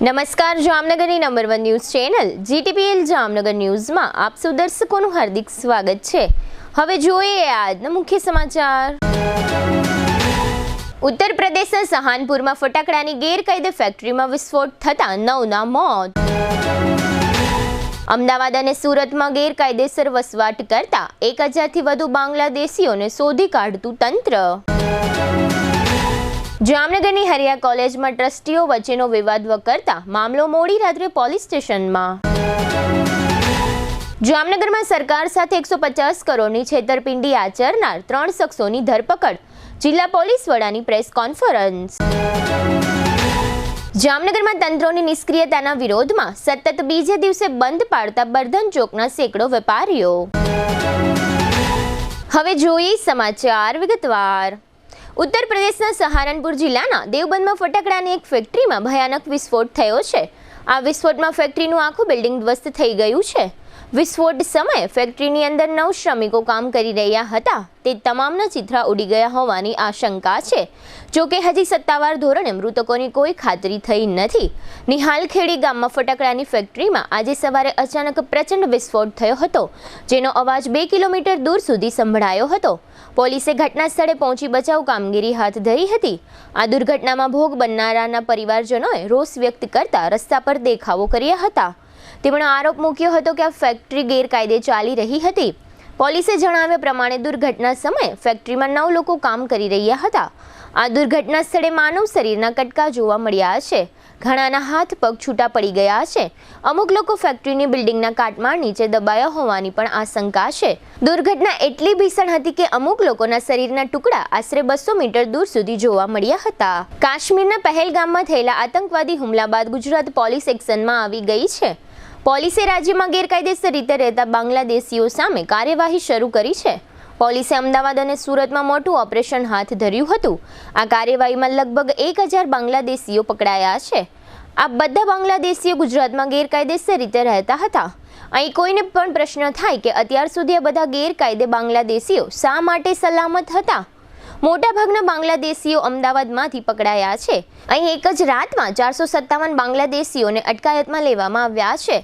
નમસ્કાર, જામનગરની number 1 news channel GTPL Jamnagar ન્યૂઝમાં આપ સૌ દર્શકોનું હાર્દિક સ્વાગત છે। હવે જોઈએ આજના મુખ્ય સમાચાર। ઉત્તર પ્રદેશના સહાનપુરમાં ફટાકડાની ગેરકાયદે ફેક્ટરીમાં વિસ્ફોટ થતાં 9ના મોત। અમદાવાદ અને સુરતમાં ગેરકાયદેસર વસવાટ કરતા 1000થી વધુ બાંગ્લાદેશીઓને શોધી કાઢતું તંત્ર। જામનગરની હરિયા કોલેજમાં ટ્રસ્ટીઓ વચ્ચેનો વિવાદ વકરતા મામલો મોડી રાત્રે પોલીસ સ્ટેશનમાં। જામનગરમાં સરકાર સાથે 150 કરોડની છેતરપિંડી આચરનાર 3 શખ્સોની ધરપકડ, જિલ્લા પોલીસ વડાની પ્રેસ કોન્ફરન્સ। જામનગરમાં તંત્રોની નિષ્ક્રિયતાના વિરોધમાં સતત બીજે દિવસે બંધ પાડતા બર્ધન ચોકના સેંકડો વેપારીઓ। હવે જોઈએ સમાચાર વિગતવાર। ઉત્તર પ્રદેશના સહારનપુર જિલ્લાના દેવબંદમાં ફટાકડાની એક ફેક્ટરીમાં ભયાનક વિસ્ફોટ થયો છે। આ વિસ્ફોટમાં ફેક્ટરીનું આખું બિલ્ડિંગ ધ્વસ્ત થઈ ગયું છે। વિસ્ફોટ સમયે ફેક્ટરીની અંદર 9 શ્રમિકો કામ કરી રહ્યા હતા। તે તમામના ચિથરા ઉડી ગયા હોવાની આશંકા છે। જો કે હજી સત્તાવાર ધોરણે મૃતકોની કોઈ ખાતરી થઈ નથી। નિહાલખેડી ગામમાં ફટાકડાની ફેક્ટરીમાં આજે સવારે અચાનક પ્રચંડ વિસ્ફોટ થયો હતો, જેનો અવાજ 2 કિલોમીટર દૂર સુધી સંભળાયો હતો। પોલીસે ઘટના સ્થળે પહોંચી બચાવ કામગીરી હાથ ધરી હતી। આ દુર્ઘટનામાં ભોગ બનનારાના પરિવારજનોએ રોષ વ્યક્ત કરતા રસ્તા પર દેખાવો કર્યા હતા। તેમણે આરોપ મૂક્યો હતો કે આ ફેક્ટરી ગેરકાયદે ચાલી રહી હતી। પોલીસે જણાવ્યા પ્રમાણે દુર્ઘટના સમયે ફેક્ટરીમાં 9 લોકો કામ કરી રહ્યા હતા। આ દુર્ઘટના સ્થળે માનવ શરીરના કટકા જોવા મળ્યા છે। ઘણાના હાથ પગ છૂટા પડી ગયા છે। અમુક લોકો ફેક્ટરીની બિલ્ડિંગના કાટમાળ નીચે દબાયા હોવાની પણ આશંકા છે। દુર્ઘટના એટલી ભીષણ હતી કે અમુક લોકોના શરીરના ટુકડા આશરે 200 મીટર દૂર સુધી જોવા મળ્યા હતા। કાશ્મીરના પહેલગામમાં થયેલા આતંકવાદી હુમલા બાદ ગુજરાત પોલીસ એક્શનમાં આવી ગઈ છે। પોલીસે રાજ્યમાં ગેરકાયદેસર રીતે રહેતા બાંગ્લાદેશીઓ સામે કાર્યવાહી શરૂ કરી છે। પોલીસે અમદાવાદ અને સુરતમાં મોટું ઓપરેશન હાથ ધર્યું હતું। આ કાર્યવાહીમાં લગભગ 1000 બાંગ્લાદેશીઓ પકડાયા છે। આ બધા બાંગ્લાદેશીઓ ગુજરાતમાં ગેરકાયદેસર રીતે રહેતા હતા। અહીં કોઈને પણ પ્રશ્ન થાય કે અત્યાર સુધી આ બધા ગેરકાયદે બાંગ્લાદેશીઓ શા માટે સલામત હતા? મોટાભાગના બાંગ્લાદેશીઓ અમદાવાદમાંથી પકડાયા છે। અહીં એક જ રાતમાં 457 બાંગ્લાદેશીઓને અટકાયતમાં લેવામાં આવ્યા છે।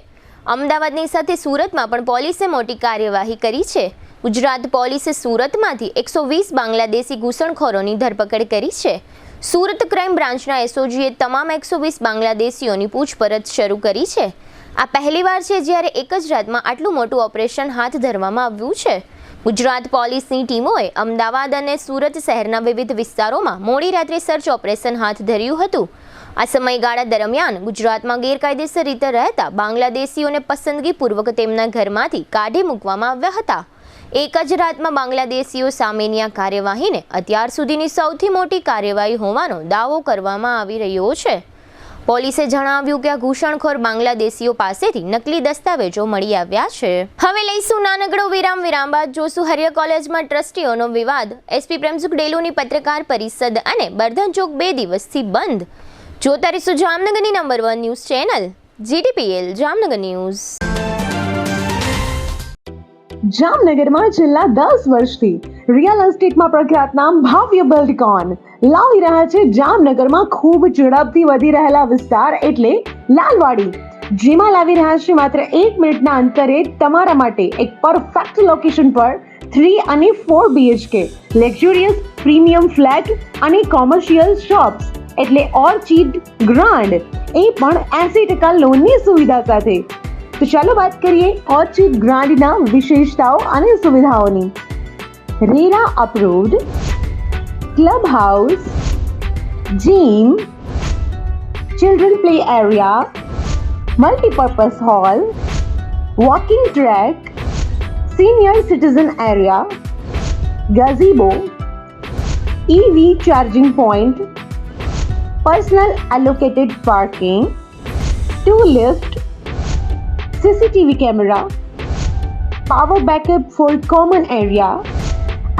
અમદાવાદની સાથે સુરતમાં પણ પોલીસે મોટી કાર્યવાહી કરી છે। ગુજરાત પોલીસે સુરતમાંથી 120 બાંગ્લાદેશી ઘૂસણખોરોની ધરપકડ કરી છે। સુરત ક્રાઇમ બ્રાન્ચના એસઓજીએ તમામ 120 બાંગ્લાદેશીઓની પૂછપરછ શરૂ કરી છે। આ પહેલીવાર છે જ્યારે એક જ રાતમાં આટલું મોટું ઓપરેશન હાથ ધરવામાં આવ્યું છે। ગુજરાત પોલીસની ટીમોએ અમદાવાદ અને સુરત શહેરના વિવિધ વિસ્તારોમાં મોડી રાત્રે સર્ચ ઓપરેશન હાથ ધર્યું હતું। આ સમયગાળા દરમિયાન ગુજરાતમાં ગેરકાયદેસર રીતે રહેતા બાંગ્લાદેશીઓને પસંદગીપૂર્વક તેમના ઘરમાંથી કાઢી મૂકવામાં આવ્યા હતા। એક જ રાતમાં બાંગ્લાદેશીઓ સામેની આ કાર્યવાહીને અત્યાર સુધીની સૌથી મોટી કાર્યવાહી હોવાનો દાવો કરવામાં આવી રહ્યો છે। પોલીસે જણાવ્યું કે આ ઘૂસણખોર બાંગ્લાદેશીઓ પાસેથી નકલી દસ્તાવેજો મળી આવ્યા છે। હવે લઈશું નાનકડો વિરામ બાદ જોશું હરિયા કોલેજમાં ટ્રસ્ટીઓનો વિવાદ, એસપી પ્રેમસુખ ડેલુની પત્રકાર પરિષદ અને બર્ધન ચોક 2 દિવસથી બંધ। જોતા રહીશું જામનગરની number 1 news channel GTPL Jamnagar news. જામનગરમાં છેલ્લા 10 વર્ષથી રિયલ એસ્ટેટમાં પ્રખ્યાત નામ ભવ્ય બિલ્ડકોન લાવી રહ્યા છે જામનગરમાં ખૂબ ઝડપથી વધી રહેલા વિસ્તાર એટલે લાલવાડી, જેમાં લાવી રહ્યા છે માત્ર 1 મિનિટના અંતરે તમારા માટે એક પરફેક્ટ લોકેશન પર 3 અને 4 BHK લક્ઝુરિયસ પ્રીમિયમ ફ્લેટ અને કોમર્શિયલ શોપ્સ એટલે ઓર્ચિડ ગ્રાન્ડ, એ પણ 80% લોનની સુવિધા સાથે। તો ચાલો વાત કરીએ ઓર્ચિડ ગ્રાન્ડના વિશેષતાઓ અને સુવિધાઓની। RERA approved, club house, gym, children play area, multipurpose hall, walking track, senior citizen area, gazebo, EV charging point, personal allocated parking, 2 lift, CCTV camera, power backup for common area,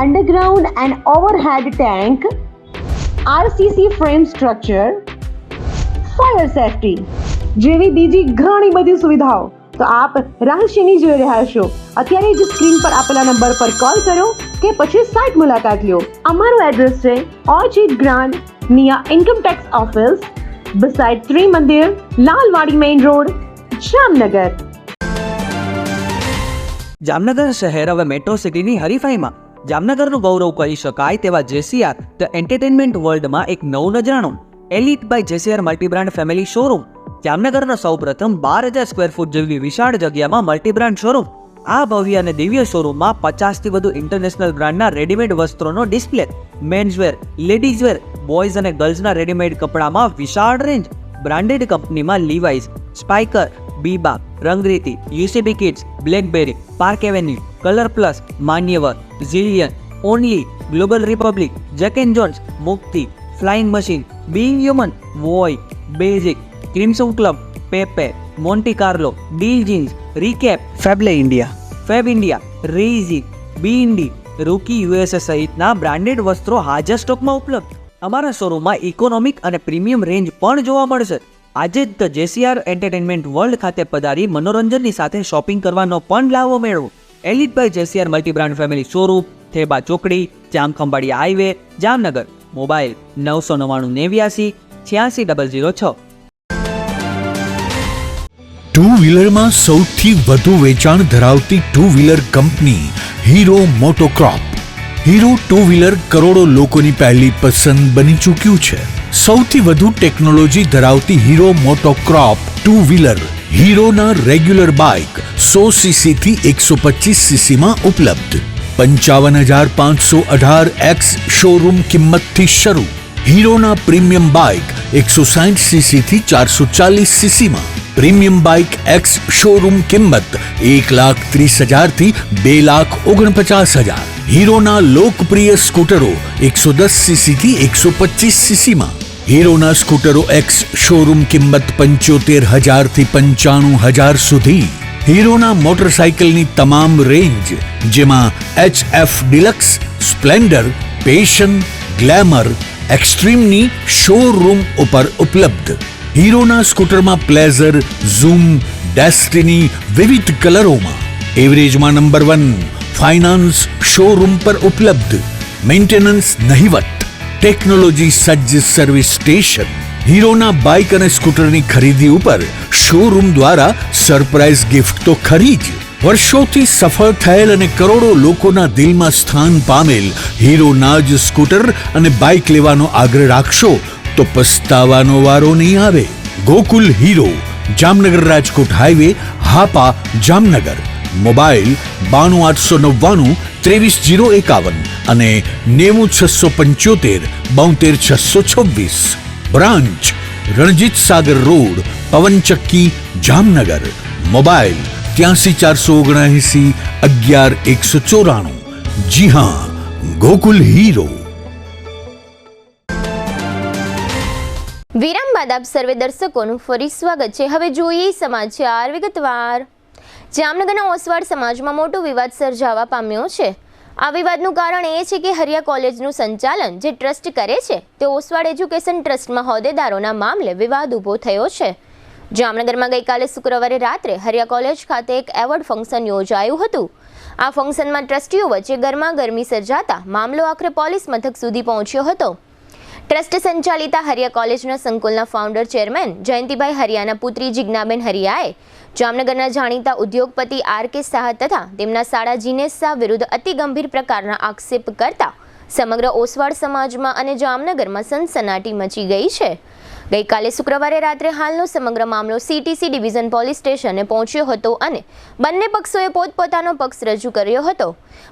underground and overhead tank, RCC frame structure, fire safety જેવી બીજી ઘણી બધી સુવિધાઓ તો આપ રહસ્યની જોઈ રહ્યા છો। અત્યારે જ સ્ક્રીન પર આપેલા નંબર પર કોલ કરો કે પછી સાઇટ મુલાકાત લો। અમારું એડ્રેસ છે orchid grand near income tax office, beside Tri Mandir, Lalwadi Main Road, Jamnagar. Jamnagar શહેર હવે મેટ્રો સિટીની હરીફાઈમાં જામનગરનું ગૌરવ કરી શકાય તેવા જેસીઆર ધ એન્ટરટેનમેન્ટ વર્લ્ડમાં એક નવું નજરાણું elite by JCR multibrand family showroom. જામનગરના સૌપ્રથમ 12,000 સ્ક્વેર ફૂટ જેવી વિશાળ જગ્યામાં મલ્ટીબ્રાન્ડ શોરૂમ. આ ભવ્ય અને દિવ્ય શોરૂમમાં 50થી વધુ ઇન્ટરનેશનલ બ્રાન્ડના રેડીમેડ વસ્ત્રોનો ડિસ્પ્લે, મેન્સવેર, લેડીઝવેર, બોયઝ અને ગર્લ્સના રેડીમેડ કપડામાં વિશાળ રેન્જ, બ્રાન્ડેડ કંપનીમાં Levi's, Spykar, Biba, Rangriti, UCB kids, Blackberry, Park Avenue, Color Plus, Manyavar, Zillion, Only, Global Republic, Jack and Jones, Mukti, Flying Machine, Being Human, Voi, Basics, Crimson Club, Pepe, Monte Carlo, Deal Jeans, Recap, Fable India, Fab India, રેઝી, બી ઇન્ડી, Rookie USA સહિતના branded વસ્ત્રો હાજર સ્ટોકમાં ઉપલબ્ધ. અમારા શોરૂમમાં ઇકોનોમિક અને પ્રીમિયમ રેન્જ પણ જોવા મળશે. આજે જ ધ જેસીઆર એન્ટરટેનમેન્ટ વર્લ્ડ ખાતે પધારી મનોરંજનની સાથે શોપિંગ કરવાનો પણ લાવો મેળવો. Elite by JCR multibrand family showroom, Theba ચોકડી, Jamkhambhaliya highway, Jamnagar. Mobile 999 89 86 006. Two વ્હીલરમાં સૌથી વધુ વેચાણ ધરાવતી two wheeler company Hero MotoCorp. Hero two wheeler કરોડો લોકોની પહેલી પસંદ બની ચૂક્યું છે. સૌથી વધુ ટેકનોલોજી ધરાવતી હીરો મોટોક્રોપ ટુ વ્હીલર હીરોના રેગ્યુલર બાઇક 100cc થી 125cc માં ઉપલબ્ધ. 55,518 શોરૂમ કિંમતથી શરૂ. હીરોના પ્રીમિયમ બાઇક 160cc થી 440cc માં. પ્રીમિયમ બાઇક એક્સ શોરૂમ કિંમત 1,30,000 થી 2,49,000. હીરોના લોકપ્રિય સ્કૂટરો 110cc થી 125cc માં. હીરોના સ્કૂટરો એક્સ શોરૂમ કિંમત 75,000 થી 95,000 સુધી. હીરોના મોટરસાઇકલની તમામ રેન્જ જેમાં HF Deluxe, Splendor, Passion, Glamour, એક્સ્ટ્રીમની શોરૂમ ઉપર ઉપલબ્ધ. હીરોના સ્કૂટરમાં પ્લેઝર, ઝૂમ, ડેસ્ટિની વિવિધ કલરોમાં. એવરેજમાં નંબર 1. ફાઇનાન્સ શોરૂમ પર ઉપલબ્ધ. મેન્ટેનન્સ નહિવત. ટેકનોલોજી સજ્જ સર્વિસ સ્ટેશન. હીરોના બાઇક અને સ્કૂટરની ખરીદી ઉપર શોરૂમ દ્વારા સરપ્રાઇઝ ગિફ્ટ તો ખરી જ. વર્ષોથી સફળ થયેલ અને કરોડો લોકોના દિલમાં સ્થાન પામેલ હીરોના જ સ્કૂટર અને બાઇક લેવાનો આગ્રહ રાખશો તો પસ્તાવાનો વારો નહીં આવે. Gokul hero, Jamnagar Rajkot highway, Hapa, Jamnagar. Mobile 92 899 23 051 અને 90 675 72 626. Branch Ranjit Sagar road, પવનચક્કી, Jamnagar. Mobile 83 479 11 194. જી હા, ગોકુલ હીરો. વિરામ બાદ આપ સર્વે દર્શકોનું ફરી સ્વાગત છે. હવે જોઈએ સમાચાર વિગતવાર. જામનગરના ઓસવાડ સમાજમાં મોટો વિવાદ સર્જાવા પામ્યો છે. આ વિવાદનું કારણ એ છે કે હરિયા કોલેજનું સંચાલન જે ટ્રસ્ટ કરે છે તે ઓસવાડ એજ્યુકેશન ટ્રસ્ટમાં હોદ્દેદારોના મામલે વિવાદ ઊભો થયો છે. જામનગરમાં ગઈકાલે શુક્રવારે રાત્રે હરિયા કોલેજ ખાતે એક એવોર્ડ ફંક્શન યોજાયું હતું. આ ફંક્શનમાં ટ્રસ્ટીઓ વચ્ચે ગરમાગરમી સર્જાતા મામલો આખરે પોલીસ મથક સુધી પહોંચ્યો હતો. ટ્રસ્ટ સંચાલિતા હરિયા કોલેજના સંકુલના ફાઉન્ડર ચેરમેન જયંતિભાઈ હરિયાના પુત્રી જિજ્ઞાબેન હરિયાએ જામનગરના જાણીતા ઉદ્યોગપતિ RK શાહ તથા તેમના સાળા જીનેશ શાહ વિરુદ્ધ અતિ ગંભીર પ્રકારના આક્ષેપ કરતા સમગ્ર ઓસવાડ સમાજમાં અને જામનગરમાં સનસનાટી મચી ગઈ છે. ગઈકાલે શુક્રવારે રાત્રે હાલનો સમગ્ર મામલો CTC ડિવિઝન પોલીસ સ્ટેશને પહોંચ્યો હતો અને બંને પક્ષોએ પોતપોતાનો પક્ષ રજૂ કર્યો હતો.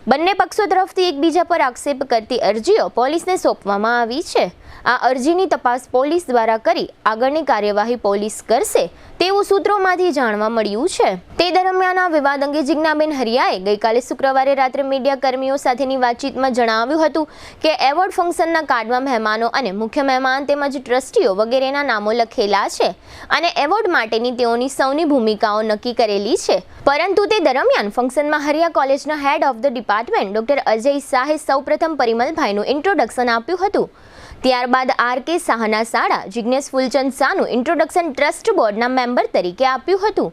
બંને પક્ષો તરફથી એકબીજા પર આક્ષેપ કરતી અરજીઓ પોલીસને સોંપવામાં આવી છે. આ અરજીની તપાસ પોલીસ દ્વારા કરી આગળની કાર્યવાહી પોલીસ કરશે તેવું સૂત્રોમાંથી જાણવા મળ્યું છે. તે દરમિયાન આ વિવાદ અંગે જિજ્ઞાબેન હરિયાએ ગઈકાલે શુક્રવારે રાત્રે મીડિયા કર્મીઓ સાથેની વાતચીતમાં જણાવ્યું હતું કે એવોર્ડ ફંક્શનના કાર્ડમાં મહેમાનો અને મુખ્ય મહેમાન તેમજ ટ્રસ્ટીઓ વગેરેના નામો લખેલા છે અને એવોર્ડ માટેની તેઓની સૌની ભૂમિકાઓ નક્કી કરેલી છે. પરંતુ તે દરમિયાન ફંક્શનમાં હરિયા કોલેજના head of the department doctor Ajay શાહે સૌપ્રથમ પરિમલભાઈનું ઇન્ટ્રોડક્શન આપ્યું હતું. ત્યારબાદ RK શાહના સાળા જિજ્ઞેશ ફૂલચંદ શાહનું ઇન્ટ્રોડક્શન ટ્રસ્ટ બોર્ડના મેમ્બર તરીકે આપ્યું હતું.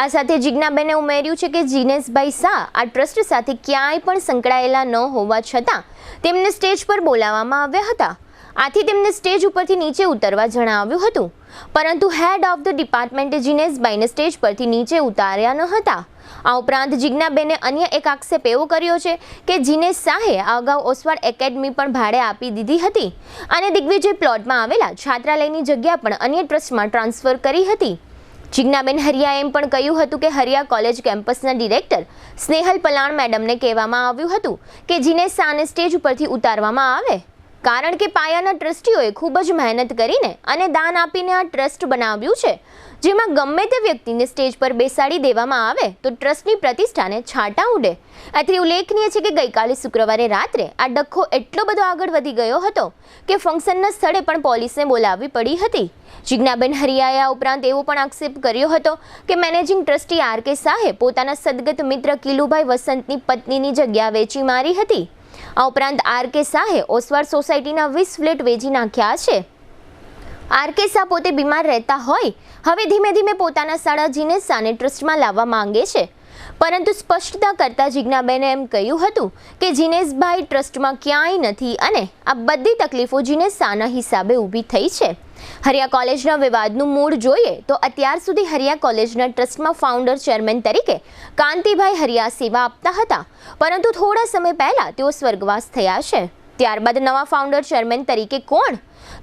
આ સાથે જિજ્ઞાબેને ઉમેર્યું છે કે જીનેશભાઈ શાહ આ ટ્રસ્ટ સાથે ક્યાંય પણ સંકળાયેલા ન હોવા છતાં તેમને સ્ટેજ પર બોલાવવામાં આવ્યા હતા. આથી તેમને સ્ટેજ ઉપરથી નીચે ઉતરવા જણાવ્યું હતું, પરંતુ હેડ ઓફ ધ ડિપાર્ટમેન્ટે જીનેશભાઈને સ્ટેજ પરથી નીચે ઉતાર્યા ન હતા. આ ઉપરાંત જિજ્ઞાબેને અન્ય એક આક્ષેપ એવો કર્યો છે કે જીનેશ શાહે અગાઉ ઓસવાડ એકેડમી પણ ભાડે આપી દીધી હતી અને દિગ્વિજય પ્લોટમાં આવેલા છાત્રાલયની જગ્યા પણ અન્ય ટ્રસ્ટમાં ટ્રાન્સફર કરી હતી. જિજ્ઞાબેન હરિયાએ એમ પણ કહ્યું હતું કે હરિયા કોલેજ કેમ્પસના ડિરેક્ટર સ્નેહલ પલાણ મેડમને કહેવામાં આવ્યું હતું કે જીનેશ શાહને સ્ટેજ ઉપરથી ઉતારવામાં આવે, કારણ કે પાયાના ટ્રસ્ટીઓએ ખૂબ જ મહેનત કરીને અને દાન આપીને આ ટ્રસ્ટ બનાવ્યું છે, જેમાં ગમે તે વ્યક્તિને સ્ટેજ પર બેસાડી દેવામાં આવે તો ટ્રસ્ટની પ્રતિષ્ઠાને છાંટા ઉડે. આથી ઉલ્લેખનીય છે કે ગઈકાલે શુક્રવારે રાત્રે આ ડખ્ખો એટલો બધો આગળ વધી ગયો હતો કે ફંક્શનના સ્થળે પણ પોલીસને બોલાવવી પડી હતી. જિજ્ઞાબેન હરિયાએ આ ઉપરાંત એવો પણ આક્ષેપ કર્યો હતો કે મેનેજિંગ ટ્રસ્ટી આર.કે. શાહે પોતાના સદગત મિત્ર કિલુભાઈ વસંતની પત્નીની જગ્યા વેચી મારી હતી. આ ઉપરાંત આર.કે. શાહે ઓસવાડ સોસાયટીના 20 ફ્લેટ વેચી નાખ્યા છે. આર.કે. શાહ પોતે બીમાર રહેતા હોય હવે ધીમે ધીમે પોતાના સાળા જીનેશ શાહને ટ્રસ્ટમાં લાવવા માંગે છે, પરંતુ સ્પષ્ટતા કરતા જિજ્ઞાબેને એમ કહ્યું હતું કે જીનેશભાઈ ટ્રસ્ટમાં ક્યાંય નથી અને આ બધી તકલીફો જીનેશ શાહના હિસાબે ઊભી થઈ છે. હરિયા કોલેજના વિવાદનું મૂળ જોઈએ તો અત્યાર સુધી હરિયા કોલેજના ટ્રસ્ટમાં ફાઉન્ડર ચેરમેન તરીકે કાંતિભાઈ હરિયા સેવા આપતા હતા, પરંતુ થોડા સમય પહેલા તેઓ સ્વર્ગવાસ થયા છે. ત્યારબાદ નવા ફાઉન્ડર ચેરમેન તરીકે કોણ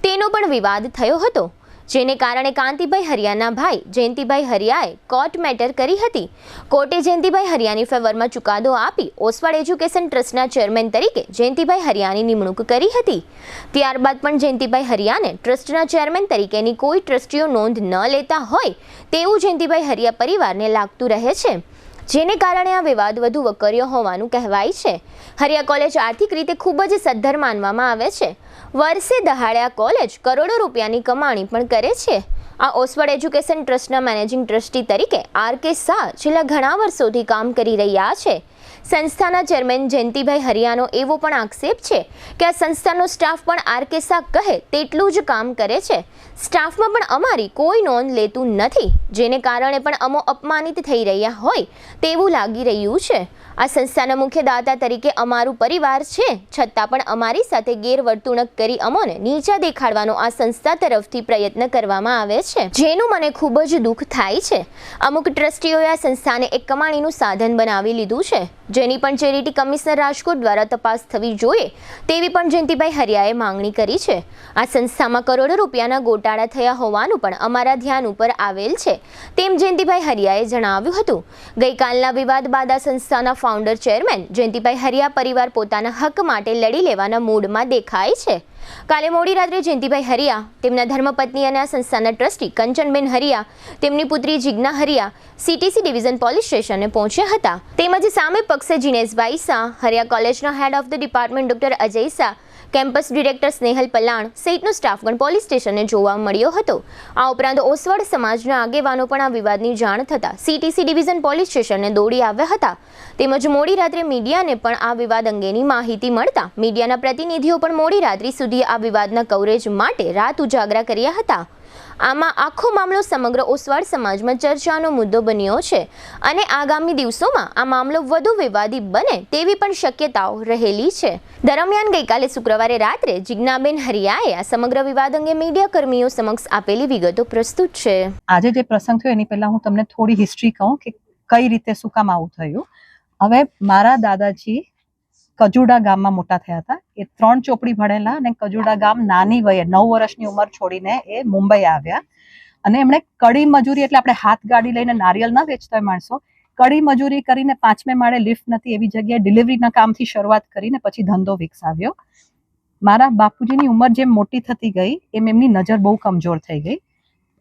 તેનો પણ વિવાદ થયો હતો, જેને કારણે કાંતિભાઈ હરિયાના ભાઈ જયંતિભાઈ હરિયાએ કોર્ટ મેટર કરી હતી. કોર્ટે જયંતિભાઈ હરિયાની ફેવરમાં ચુકાદો આપી ઓસવાડ એજ્યુકેશન ટ્રસ્ટના ચેરમેન તરીકે જયંતિભાઈ હરિયાની નિમણૂક કરી હતી. ત્યારબાદ પણ જયંતિભાઈ હરિયાને ટ્રસ્ટના ચેરમેન તરીકેની કોઈ ટ્રસ્ટીઓ નોંધ ન લેતા હોય તેવું જયંતિભાઈ હરિયા પરિવારને લાગતું રહે છે, જેને કારણે આ વિવાદ વધુ વકર્યો હોવાનું કહેવાય છે. હરિયા કોલેજ આર્થિક રીતે ખૂબ જ સદ્ધર માનવામાં આવે છે. વર્ષે દહાડે આ કોલેજ કરોડો રૂપિયાની કમાણી પણ કરે છે. આ ઓસવાડ એજ્યુકેશન ટ્રસ્ટના મેનેજિંગ ટ્રસ્ટી તરીકે આર.કે. શાહ છેલ્લા ઘણા વર્ષોથી કામ કરી રહ્યા છે. સંસ્થાના ચેરમેન જયંતિભાઈ હરિયાનો એવો પણ આક્ષેપ છે કે આ સંસ્થાનો સ્ટાફ પણ આર.કે. શાહ કહે તેટલું જ કામ કરે છે. સ્ટાફમાં પણ અમારી કોઈ નોંધ લેતું નથી, જેને કારણે પણ અમો અપમાનિત થઈ રહ્યા હોય તેવું લાગી રહ્યું છે. આ સંસ્થાના મુખ્ય દાતા તરીકે અમારું પરિવાર છે, છતાં પણ અમારી સાથે ગેરવર્તણૂક કરી અમોને નીચા દેખાડવાનો આ સંસ્થા તરફથી પ્રયત્ન કરવામાં આવે છે, જેનું મને ખૂબ જ દુઃખ થાય છે. અમુક ટ્રસ્ટીઓએ આ સંસ્થાને એક કમાણીનું સાધન બનાવી લીધું છે, જેની પણ ચેરિટી કમિશનર રાજકોટ દ્વારા તપાસ થવી જોઈએ તેવી પણ જયંતિભાઈ હરિયાએ માંગણી કરી છે. આ સંસ્થામાં કરોડો રૂપિયાના ગોટાળા થયા હોવાનું પણ અમારા ધ્યાન ઉપર આવેલ છે, તેમ જયંતિભાઈ હરિયાએ જણાવ્યું હતું. ગઈકાલના વિવાદ બાદ આ સંસ્થાના ફાઉન્ડર ચેરમેન જયંતિભાઈ હરિયા પરિવાર પોતાના હક માટે લડી લેવાના મૂડમાં દેખાય છે. કાલે મોડી રાત્રે જયંતિભાઈ હરિયા, તેમના ધર્મપત્ની અને આ સંસ્થાના ટ્રસ્ટી કંચનબેન હરિયા, તેમની પુત્રી જિજ્ઞા હરિયા સીટીસી ડિવિઝન પોલીસ સ્ટેશને પહોંચ્યા હતા. તેમજ સામે પક્ષે જીનેશભાઈ શાહ, હરિયા કોલેજના head of the department doctor Ajay Shah, campus director Snehal Palan સહિતનો સ્ટાફ પણ પોલીસ સ્ટેશને જોવા મળ્યો હતો. આ ઉપરાંત ઓસવાડ સમાજના આગેવાનો પણ આ વિવાદની જાણ થતાં સીટીસી ડિવિઝન પોલીસ સ્ટેશને દોડી આવ્યા હતા. તેમજ મોડી રાત્રે મીડિયાને પણ આ વિવાદ અંગેની માહિતી મળતા મીડિયાના પ્રતિનિધિઓ પણ મોડી રાત્રિ સુધી આ વિવાદના કવરેજ માટે રાત ઉજાગરા કર્યા હતા. આમાં આખો મામલો સમગ્ર ઓસવાડ સમાજમાં ચર્ચાનો મુદ્દો બન્યો છે અને આગામી દિવસોમાં આ મામલો વધુ વિવાદી બને તેવી પણ શક્યતાઓ રહેલી છે. દરમિયાન ગઈકાલે શુક્રવારે રાત્રે જિજ્ઞાબેન હરિયાએ આ સમગ્ર વિવાદ અંગે મીડિયા કર્મીઓ સમક્ષ આપેલી વિગતો પ્રસ્તુત છે. આજે જે પ્રસંગ થયો એની પહેલા હું તમને થોડી હિસ્ટ્રી કહું કે કઈ રીતે શું કામ આવું થયું. હવે મારા દાદાજી કજુડા ગામમાં મોટા થયા હતા. એ 3 ચોપડી ભણેલા અને કજુડા ગામ નાની વયે 9 વર્ષની ઉંમર છોડીને એ મુંબઈ આવ્યા અને એમણે કડી મજૂરી, એટલે આપણે હાથ ગાડી લઈને નારિયેલ ના વેચતા માણસો, કડી મજૂરી કરીને 5મે માળે લિફ્ટ નથી એવી જગ્યાએ ડિલિવરીના કામથી શરૂઆત કરીને પછી ધંધો વિકસાવ્યો. મારા બાપુજીની ઉંમર જેમ મોટી થતી ગઈ એમ એમની નજર બહુ કમજોર થઈ ગઈ.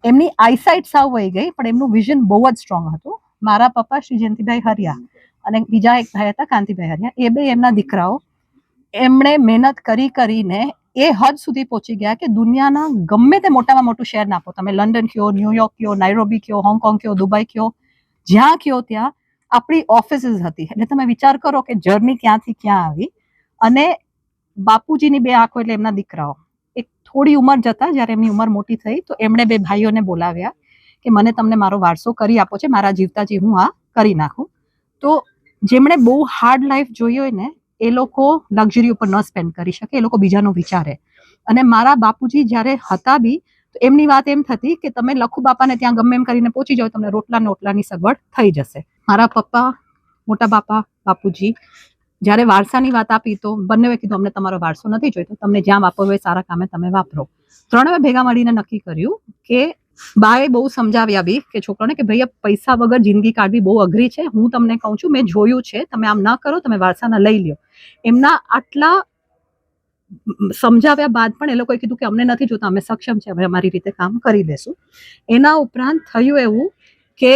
એમની આઈસાઇટ સાવ વહી ગઈ, પણ એમનું વિઝન બહુ જ સ્ટ્રોંગ હતું. મારા પપ્પા શ્રી જયંતિભાઈ હરિયા અને બીજા એક ભાઈ હતા કાંતિભાઈ હરિયા, એ બે એમના દીકરાઓ, એમણે મહેનત કરી કરીને એ હદ સુધી પહોંચી ગયા કે દુનિયાના ગમે તે મોટામાં મોટું શહેર નાખો, તમે લંડન કયો, ન્યુયોર્ક કયો, નાઇરોબી કયો, હોંગકોંગ કયો, દુબઈ કયો, જ્યાં કયો ત્યાં આપણી ઓફિસીસ હતી. એટલે તમે વિચાર કરો કે જર્ની ક્યાંથી ક્યાં આવી. અને બાપુજીની 2 આંખો એટલે એમના દીકરાઓ, એક થોડી ઉંમર જતા જ્યારે એમની ઉંમર મોટી થઈ તો એમણે 2 ભાઈઓને બોલાવ્યા કે મને તમને મારો વારસો કરી આપો છે, મારા જીવતાજી હું આ કરી નાખું. તો જેમણે બહુ હાર્ડ લાઈફ જોઈ હોય ને એ લોકો લક્ઝરી ઉપર ન સ્પેન્ડ કરી શકે, એ લોકો બીજાનું વિચારે. અને મારા બાપુજી જ્યારે હતા બી તો એમની વાત એમ થતી કે તમે લખુ બાપાને ત્યાં ગમે એમ કરીને પહોંચી જાઓ, તમને રોટલા ને ઓટલાની સગવડ થઈ જશે. મારા પપ્પા, મોટા બાપા, બાપુજી જ્યારે વારસાની વાત આપી તો બંનેએ કીધું અમને તમારો વારસો નથી જોઈતો, તમને જ્યાં વાપરવો હોય સારા કામે તમે વાપરો. ત્રણેય ભેગા મળીને નક્કી કર્યું કે બાએ બહુ સમજાવ્યા બી કે છોકરાને કે ભાઈ પૈસા વગર જિંદગી કાઢવી બહુ અઘરી છે. હું તમને કહું છું, મેં જોયું છે, તમે આમ ના કરો, તમે વારસાના લઈ લ્યો. એમના આટલા સમજાવ્યા બાદ પણ એ લોકોએ કીધું કે અમને નથી જોતા, અમે સક્ષમ છે, અમે અમારી રીતે કામ કરી લેશું. એના ઉપરાંત થયું એવું કે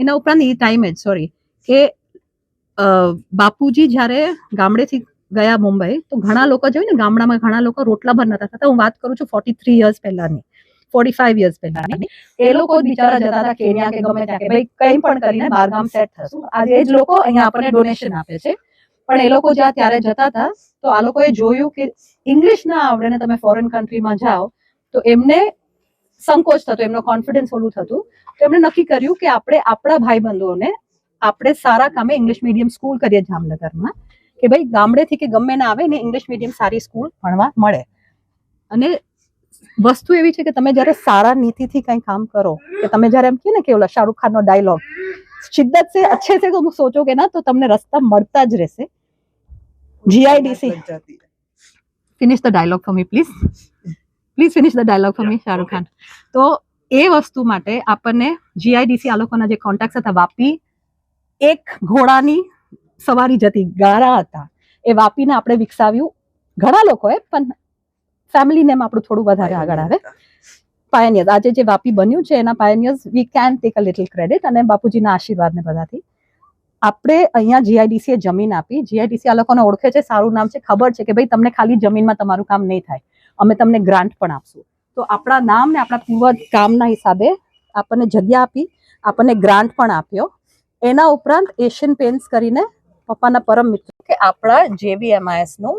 એના ઉપરાંત એ ટાઈમે જ કે બાપુજી જ્યારે ગામડેથી ગયા મુંબઈ તો ઘણા લોકો જોયું ને ગામડામાં ઘણા લોકો રોટલા ભર નતા થતા. હું વાત કરું છું 43 યર્સ પહેલાની, 45 યર્સ પહેલાની. એ લોકો બિચારા જતા હતા કેન્યા કે ગમે ત્યાં કે ભાઈ કંઈ પણ કરીને બહારગામ સેટ થશું. આજે એ જ લોકો અહીંયા આપણને ડોનેશન આપે છે. પણ એ લોકો જ્યાં ત્યારે જતા હતા તો આ લોકોએ જોયું કે ઇંગ્લિશ ના આવડે ને તમે ફોરેન કન્ટ્રીમાં જાઓ તો એમને સંકોચ થતો, એમનો કોન્ફિડન્સ ઓલું થતું. તો એમણે નક્કી કર્યું કે આપણે આપણા ભાઈબંધોને આપણે સારા કામે ઇંગ્લિશ મીડિયમ સ્કૂલ કરીએ જામનગરમાં, કે ભાઈ ગામડેથી કે ગમે ના આવે ને ઇંગ્લિશ મીડિયમ સારી સ્કૂલ ભણવા મળે. અને વસ્તુ એવી છે કે તમે જ્યારે સારા નીતિથી કંઈ કામ કરો, કે તમે જ્યારે એમ કહે ને કે ઓલા શાહરુખ ખાનનો ડાયલોગ શિદ્દત से अच्छे से तुम सोचोगे ना तो તમને રસ્તા મળતા જ રહેશે. GIDC finish the dialogue for me please finish the dialogue for me Shahrukh Khan. તો એ વસ્તુ માટે આપણને GIDC આ લોકોના જે કોન્ટેક્ટ હતા, વાપી એક ઘોડાની સવારી જતી ગારા હતા, એ વાપીને આપણે વિકસાવ્યું ઘણા લોકોએ, પણ ફેમિલી નેમ આપણું થોડું વધારે આગળ આવે. પાયનિયર્સ આજે જે વાપી બન્યું છે એના pioneers we can take a little credit, અને બાપુજીના આશીર્વાદ ને બધાથી આપણે અહીંયા GIDC એ જમીન આપી. GIDC આ લોકોને ઓળખે છે, સારું નામ છે, ખબર છે કે ભાઈ તમને ખાલી જમીનમાં તમારું કામ નહીં થાય, અમે તમને ગ્રાન્ટ પણ આપશું. તો આપણા નામ ને આપણા પૂર્વ કામના હિસાબે આપણને જગ્યા આપી, આપણને ગ્રાન્ટ પણ આપ્યો. એના ઉપરાંત એશિયન પેન્ટ્સ કરીને પપ્પાના પરમ મિત્ર કે આપણા JVMIS નું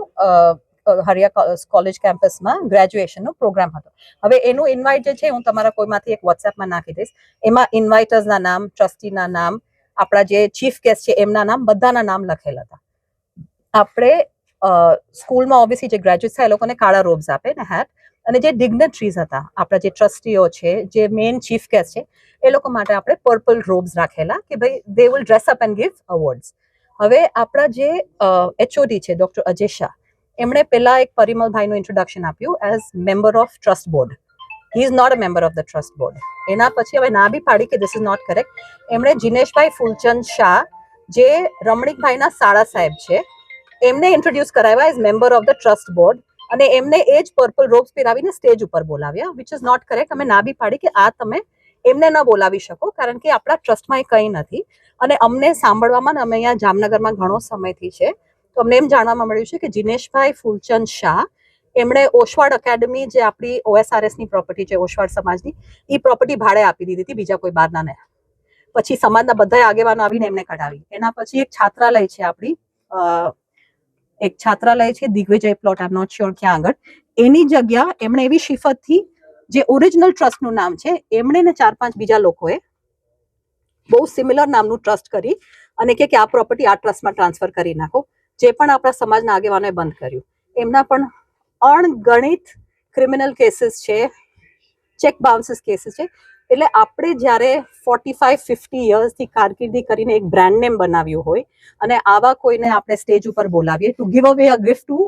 હરિયા કોલેજ કેમ્પસમાં ગ્રેજ્યુએશનનો પ્રોગ્રામ હતો. હવે એનું ઇન્વાઇટ જે છે હું તમારા કોઈમાંથી એક વોટ્સએપમાં નાખી દઈશ. એમાં ઇન્વાઇટર્સના નામ, ટ્રસ્ટીના નામ, આપણા જે ચીફ ગેસ્ટ છે એમના નામ, બધાના નામ લખેલા હતા. આપણે સ્કૂલમાં ઓબ્વિયસલી જે ગ્રેજ્યુએટ થાય એ લોકોને કાળા રોબ્સ આપે ને હેટ, અને જે ડિગ્નેટરીઝ હતા આપણા જે ટ્રસ્ટીઓ છે, જે મેઇન ચીફ ગેસ્ટ છે, એ લોકો માટે આપણે પર્પલ રોબ્સ રાખેલા કે ભાઈ they will dress up and give awards. હવે આપણા જે HOD છે ડોક્ટર અજય શાહ, એમણે પહેલા એક પરિમલભાઈનું ઇન્ટ્રોડક્શન આપ્યું as member of trust board. He is not a member of the trust board. એના પછી હવે ના બી પાડી કે ધીસ ઇઝ નોટ કરેક્ટ. એમણે જિનેશભાઈ ફૂલચંદ શાહ, જે રમણીકભાઈના સાળા સાહેબ છે, એમને ઇન્ટ્રોડ્યુસ કરાવ્યા as member of the trust board, અને એમને એ જ પર્પલ રોબ્સ પહેરાવીને સ્ટેજ ઉપર બોલાવ્યા, વિચ ઇઝ નોટ કરેક્ટ. અમે ના બી પાડી કે આ તમે એમને ન બોલાવી શકો, કારણ કે આપણા ટ્રસ્ટમાં એ કંઈ નથી. અને અમને સાંભળવામાં, અમે અહીંયા જામનગરમાં ઘણો સમયથી છે, તો અમને એમ જાણવામાં મળ્યું છે કે જિનેશભાઈ ફૂલચંદ શાહ એમણે ઓશવાડ એકેડમી, જે આપણી OSRS ની પ્રોપર્ટી છે, ઓશવાડ સમાજની, એ પ્રોપર્ટી ભાડે આપી દીધી હતી બીજા કોઈ બહારના ને. પછી સમાજના બધા આગેવાનો આવીને એમને કઢાવી. એના પછી એક છાત્રાલય છે આપણી, એક છાત્રાલય છે Digvijay plot, I am not sure ક્યાં આગળ, એની જગ્યા એમણે એવી શિફતથી, જે ઓરિજિનલ ટ્રસ્ટનું નામ છે, એમણે ને 4-5 બીજા લોકોએ બહુ સિમિલર નામનું ટ્રસ્ટ કરી અને કે આ પ્રોપર્ટી આ ટ્રસ્ટમાં ટ્રાન્સફર કરી નાખો. જે પણ આપણા સમાજના આગેવાનોએ બંધ કર્યું. એમના પણ અણગણિત ક્રિમિનલ કેસીસ છે, ચેક બાઉન્સીસ કેસીસ છે. એટલે આપણે જ્યારે 45-50 યર્સથી કારકિર્દી કરીને એક બ્રાન્ડ નેમ બનાવ્યું હોય અને આવા કોઈને આપણે સ્ટેજ ઉપર બોલાવીએ ટુ ગીવ અવે અ ગિફ્ટ ટુ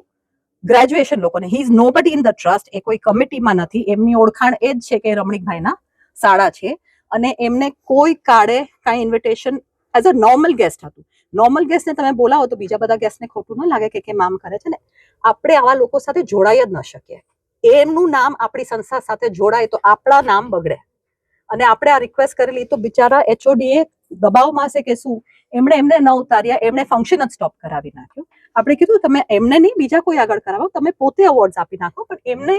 ગ્રેજ્યુએશન લોકોને, he is nobody in the trust, એ કોઈ કમિટીમાં નથી, એમની ઓળખાણ એ જ છે કે રમણીકભાઈના સાળા છે, અને એમને કોઈ કાળે કાંઈ invitation as a normal guest હતું. નોર્મલ ગેસ્ટને તમે બોલાવો તો બીજા બધા ગેસ્ટને ખોટું ન લાગે કે કેમ આમ કરે છે ને. આપણે આવા લોકો સાથે જોડાઈ જ ન શકીએ. એમનું નામ આપણી સંસ્થા સાથે જોડાય તો આપણા નામ બગડે. અને આપણે આ રિક્વેસ્ટ કરેલી તો બિચારા HOD એ દબાવમાં છે કે શું, એમણે ન ઉતાર્યા, એમણે ફંક્શન જ સ્ટોપ કરાવી નાખ્યું. આપણે કીધું તમે એમને નહીં, બીજા કોઈ આગળ કરાવો, તમે પોતે અવોર્ડ્સ આપી નાખો, પણ એમને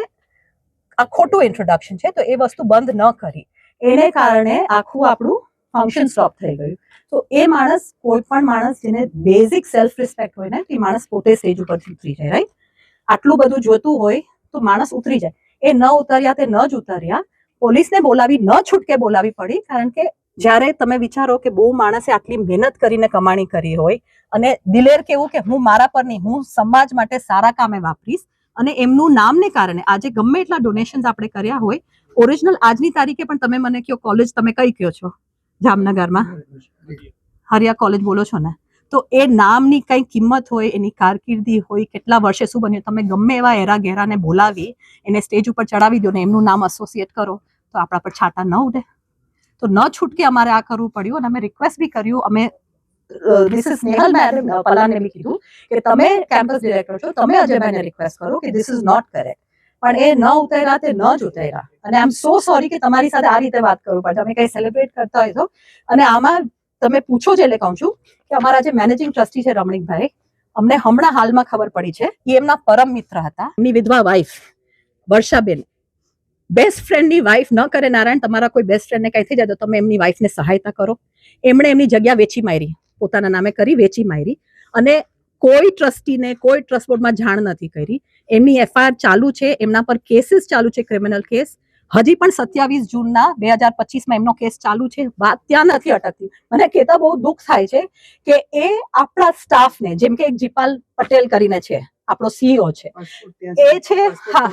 આ ખોટું ઇન્ટ્રોડક્શન છે તો એ વસ્તુ બંધ ન કરી, એને કારણે આખું આપણું ફંક્શન સ્ટોપ થઈ ગયું. તો એ માણસ, કોઈ પણ માણસ જેને બેઝિક સેલ્ફ રિસ્પેક્ટ હોય ને, એ માણસ પોતે સ્ટેજ ઉપરથી ઉતરી જાય, રાઈટ? આટલું બધું જોતું હોય તો માણસ ઉતરી જાય. એ ન ઉતર્યા, તે ન જ ઉતર્યા. પોલીસને બોલાવી, ન છૂટકે બોલાવી પડી, કારણ કે જ્યારે તમે વિચારો કે બહુ માણસે આટલી મહેનત કરીને કમાણી કરી હોય અને દિલેર કેવું કે હું મારા પર નહીં, હું સમાજ માટે સારા કામે વાપરીશ, અને એમનું નામને કારણે આજે ગમે એટલા ડોનેશન્સ આપણે કર્યા હોય, ઓરિજિનલ આજની તારીખે પણ તમે મને કયો કોલેજ તમે કઈ કયો છો જામનગરમાં? હરિયા કોલેજ બોલો છો ને? તો એ નામની કઈ કિંમત હોય, એની કારકિર્દી હોય, કેટલા વર્ષે શું બન્યું, તમે ગમે એવા એરા ગેરાને બોલાવી એને સ્ટેજ ઉપર ચડાવી દો ને એમનું નામ એસોસિએટ કરો તો આપણા પર છાંટા ન ઉડે. તો ન છૂટકે અમારે આ કરવું પડ્યું અને અમે રિક્વેસ્ટ બી કર્યું. અમે મિસિસ નેહલ મેડમ પલાને બી કીધું કે તમે કેમ્પસ ડિરેક્ટર છો, તમે અજયભાઈને રિક્વેસ્ટ કરો કે ધીસ ઇઝ નોટ કરેક્ટ. પણ એ ન ઉતર્યા તે ન જ ઉતર્યા અને આઈ એમ સો સોરી કે તમારી સાથે આ રીતે વાત કરવું પડે. અમે કંઈ સેલિબ્રેટ કરતા હોય તો અને આમાં તમે પૂછો છે એટલે કહું છું કે અમારા જે મેનેજિંગ ટ્રસ્ટી છે રમણીકભાઈ, અમને હમણાં હાલમાં ખબર પડી છે કે એમના પરમ મિત્ર હતા, એમની વિધવા વાઇફ વર્ષાબેન, બેસ્ટ ફ્રેન્ડની વાઇફ ન કરે. નારાયણ, તમારા કોઈ બેસ્ટ ફ્રેન્ડને કંઈ થઈ જાય તો તમે એમની વાઇફને સહાયતા કરો. એમણે એમની જગ્યા વેચી મારી, પોતાના નામે કરી વેચી મારી અને કોઈ ટ્રસ્ટીને કોઈ ટ્રસ્ટ બોર્ડમાં જાણ નથી કરી. એમની એફઆઈઆર ચાલુ છે, એમના પર કેસીસ ચાલુ છે, ક્રિમિનલ કેસ. હજી પણ 27 જૂનના 2025માં એમનો કેસ ચાલુ છે. વાત ત્યાં નથી અટકતી. મને કહેતા બહુ દુઃખ થાય છે કે એ આપણા સ્ટાફને, જેમ કે એક જીપાલ પટેલ કરીને છે, આપણો સીઈઓ છે, એ છે, હા,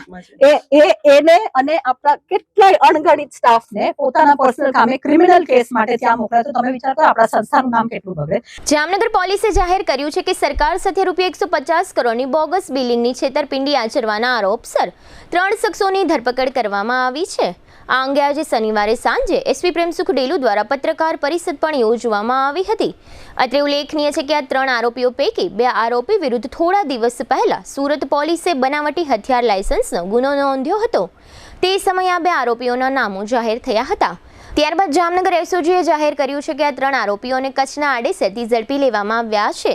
એને અને આપણા કેટલાય અણગણિત સ્ટાફને પોતાના પર્સનલ કામે ક્રિમિનલ કેસ માટે ત્યાં મોકલ્યા. તો તમે વિચાર કરો આપણા સંસ્થાનું નામ કેટલું બગડે. જામનગર પોલીસે જાહેર કર્યું છે કે સરકાર સાથે ₹150 કરોડની બોગસ બિલિંગની છેતરપિંડી આચરવાના આરોપસર 3 શખ્સોની ધરપકડ કરવામાં આવી છે. આ અંગે આજે શનિવારે સાંજે એસપી પ્રેમસુખ ડેલુ દ્વારા પત્રકાર પરિષદ પણ યોજવામાં આવી હતી. અત્રે ઉલ્લેખનીય છે કે આ 3 આરોપીઓ પૈકી 2 આરોપી વિરુદ્ધ થોડા દિવસ પહેલા સુરત પોલીસે બનાવટી હથિયાર લાયસન્સનો ગુનો નોંધ્યો હતો. તે સમયે આ 2 આરોપીઓના નામો જાહેર થયા હતા. ત્યારબાદ જામનગર એસઓજીએ જાહેર કર્યું છે કે આ 3 આરોપીઓને કચ્છના આડેસરથી ઝડપી લેવામાં આવ્યા છે.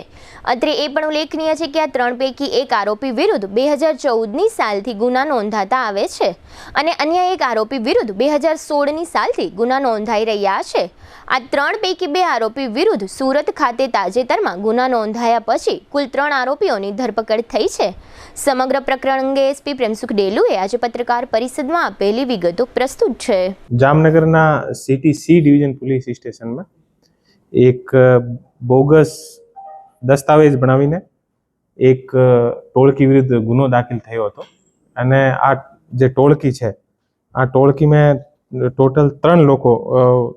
અત્રે એ પણ ઉલ્લેખનીય છે કે આ 3 પૈકી એક આરોપી વિરુદ્ધ 2014ની સાલથી ગુના નોંધાતા આવે છે અને અન્ય એક આરોપી વિરુદ્ધ 2016ની સાલથી ગુના નોંધાઈ રહ્યા છે. આ 3 પૈકી 2 આરોપી વિરુદ્ધ સુરત ખાતે તાજેતરમાં ગુના નોંધાયા પછી કુલ 3 આરોપીઓની ધરપકડ થઈ છે. સમગ્ર પ્રકરણ અંગે એસપી પ્રેમસુખ ડેલુએ આજે પત્રકાર પરિષદમાં આપેલી વિગતો પ્રસ્તુત છે. જામનગરના સિટી સી ડિવિઝન પોલીસ સ્ટેશનમાં એક બોગસ દસ્તાવેજ બનાવીને એક ટોળકી વિરુદ્ધ ગુનો દાખલ થયો હતો અને આ જે ટોળકી છે, આ ટોળકીમાં ટોટલ 3 લોકો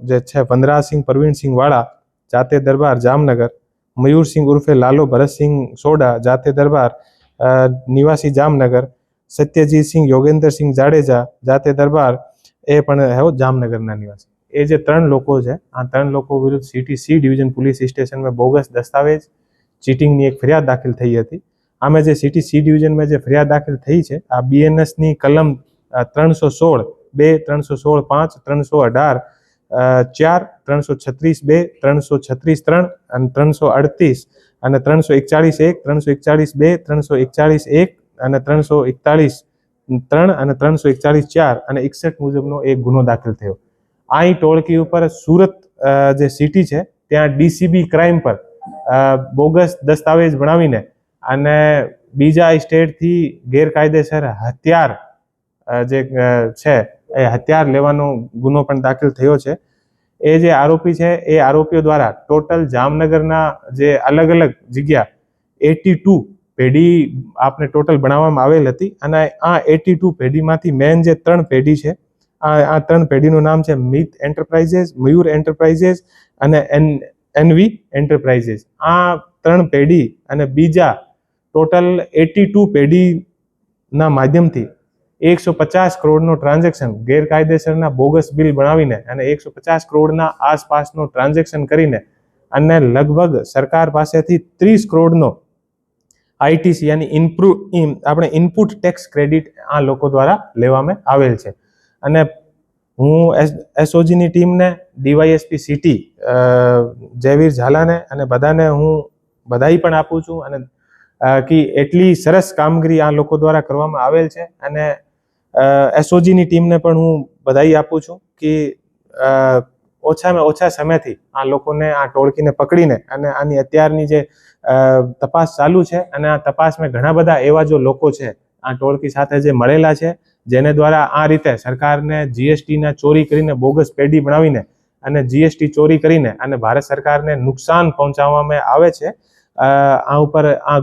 જે છે, વનરાજસિંહ પ્રવીણસિંહ વાળા, જાતે દરબાર જામનગર, મયુરસિંહ ઉર્ફે લાલો ભરતસિંહ સોડા, જાતે દરબાર નિવાસી જામનગર, સત્યજીતસિંહ યોગેન્દ્રસિંહ જાડેજા, જાતે દરબાર, એ પણ હે જામનગરના નિવાસી. એ જે 3 લોકો છે, આ 3 લોકો વિરુદ્ધ સિટી સી ડિવિઝન પોલીસ સ્ટેશનમાં બોગસ દસ્તાવેજ ચીટિંગની એક ફરિયાદ દાખલ થઈ હતી. આમાં જે સિટી સી ડિવિઝનમાં જે ફરિયાદ દાખલ થઈ છે, આ બીએનએસની કલમ 316 2, 316 5, 318 4, 336 2, 336 3 અને 338 અને 341 1, 341 2, 341 1 અને 341 3 અને 341 4 અને 61 મુજબનો એક ગુનો દાખલ થયો. આ ટોળકી ઉપર સુરત જે સિટી છે ત્યાં ડીસીબી ક્રાઇમ પર બોગસ દસ્તાવેજ બનાવીને અને બીજા સ્ટેટથી ગેરકાયદેસર હથિયાર જે છે એ હથિયાર લેવાનો ગુનો પણ દાખલ થયો છે. એ જે આરોપી છે એ આરોપીઓ દ્વારા ટોટલ જામનગરના જે અલગ અલગ જગ્યા 82 પેઢી આપણે ટોટલ બનાવવામાં આવેલ હતી અને આ 82 પેઢીમાંથી મેન જે 3 પેઢી છે, આ 3 પેઢીનું નામ છે મિત એન્ટરપ્રાઇઝેસ, મયુર એન્ટરપ્રાઇઝેસ અને એનવી એન્ટરપ્રાઇઝેસ. આ 3 પેઢી અને બીજા ટોટલ 82 પેઢીના માધ્યમથી 150 કરોડનો ટ્રાન્ઝેક્શન ગેરકાયદેસરના બોગસ બિલ બનાવીને અને 150 કરોડના આસપાસનો ટ્રાન્ઝેક્શન કરીને અને લગભગ સરકાર પાસેથી 30 કરોડનો આઈટીસી યાની આપણે ઇનપુટ ટેક્સ ક્રેડિટ આ લોકો દ્વારા લેવામાં આવેલ છે. અને હું એસઓજીની ટીમને, ડીવાયએસપી સિટી જયવીર ઝાલાને અને બધાને હું બધાઈ પણ આપું છું અને કે એટલી સરસ કામગીરી આ લોકો દ્વારા કરવામાં આવેલ છે અને એસઓજીની ટીમને પણ હું બધાઈ આપું છું કે ઓછામાં ઓછા સમયથી આ લોકોને, આ ટોળકીને પકડીને અને આની અત્યારની જે તપાસ ચાલુ છે અને આ તપાસમાં ઘણા બધા એવા જો લોકો છે આ ટોળકી સાથે જે મળેલા છે, જેને દ્વારા આ રીતે સરકારને જીએસટીના ચોરી કરીને બોગસ પેઢી બનાવીને અને જીએસટી ચોરી કરીને અને ભારત સરકારને નુકસાન પહોંચાડવામાં આવે છે. આ ઉપર આ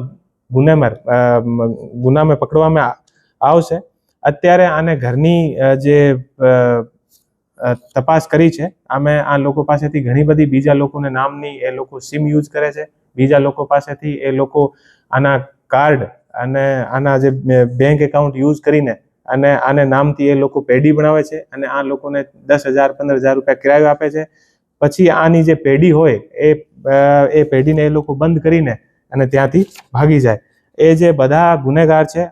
ગુનામાં પકડવામાં આવશે. અત્યારે આને ઘરની જે તપાસ કરી છે, અમે આ લોકો પાસેથી ઘણી બધી બીજા લોકોને નામની એ લોકો સિમ યુઝ કરે છે, બીજા લોકો પાસેથી એ લોકો આના કાર્ડ અને આના જે બેંક એકાઉન્ટ યુઝ કરીને અને આને નામથી એ લોકો પેઢી બનાવે છે અને આ લોકોને 10,000 15,000 રૂપિયા કિરાયો આપે છે. પછી આની જે પેઢી હોય એ પેઢીને એ લોકો બંધ કરીને અને ત્યાંથી ભાગી જાય. એ જે બધા ગુનેગાર છે,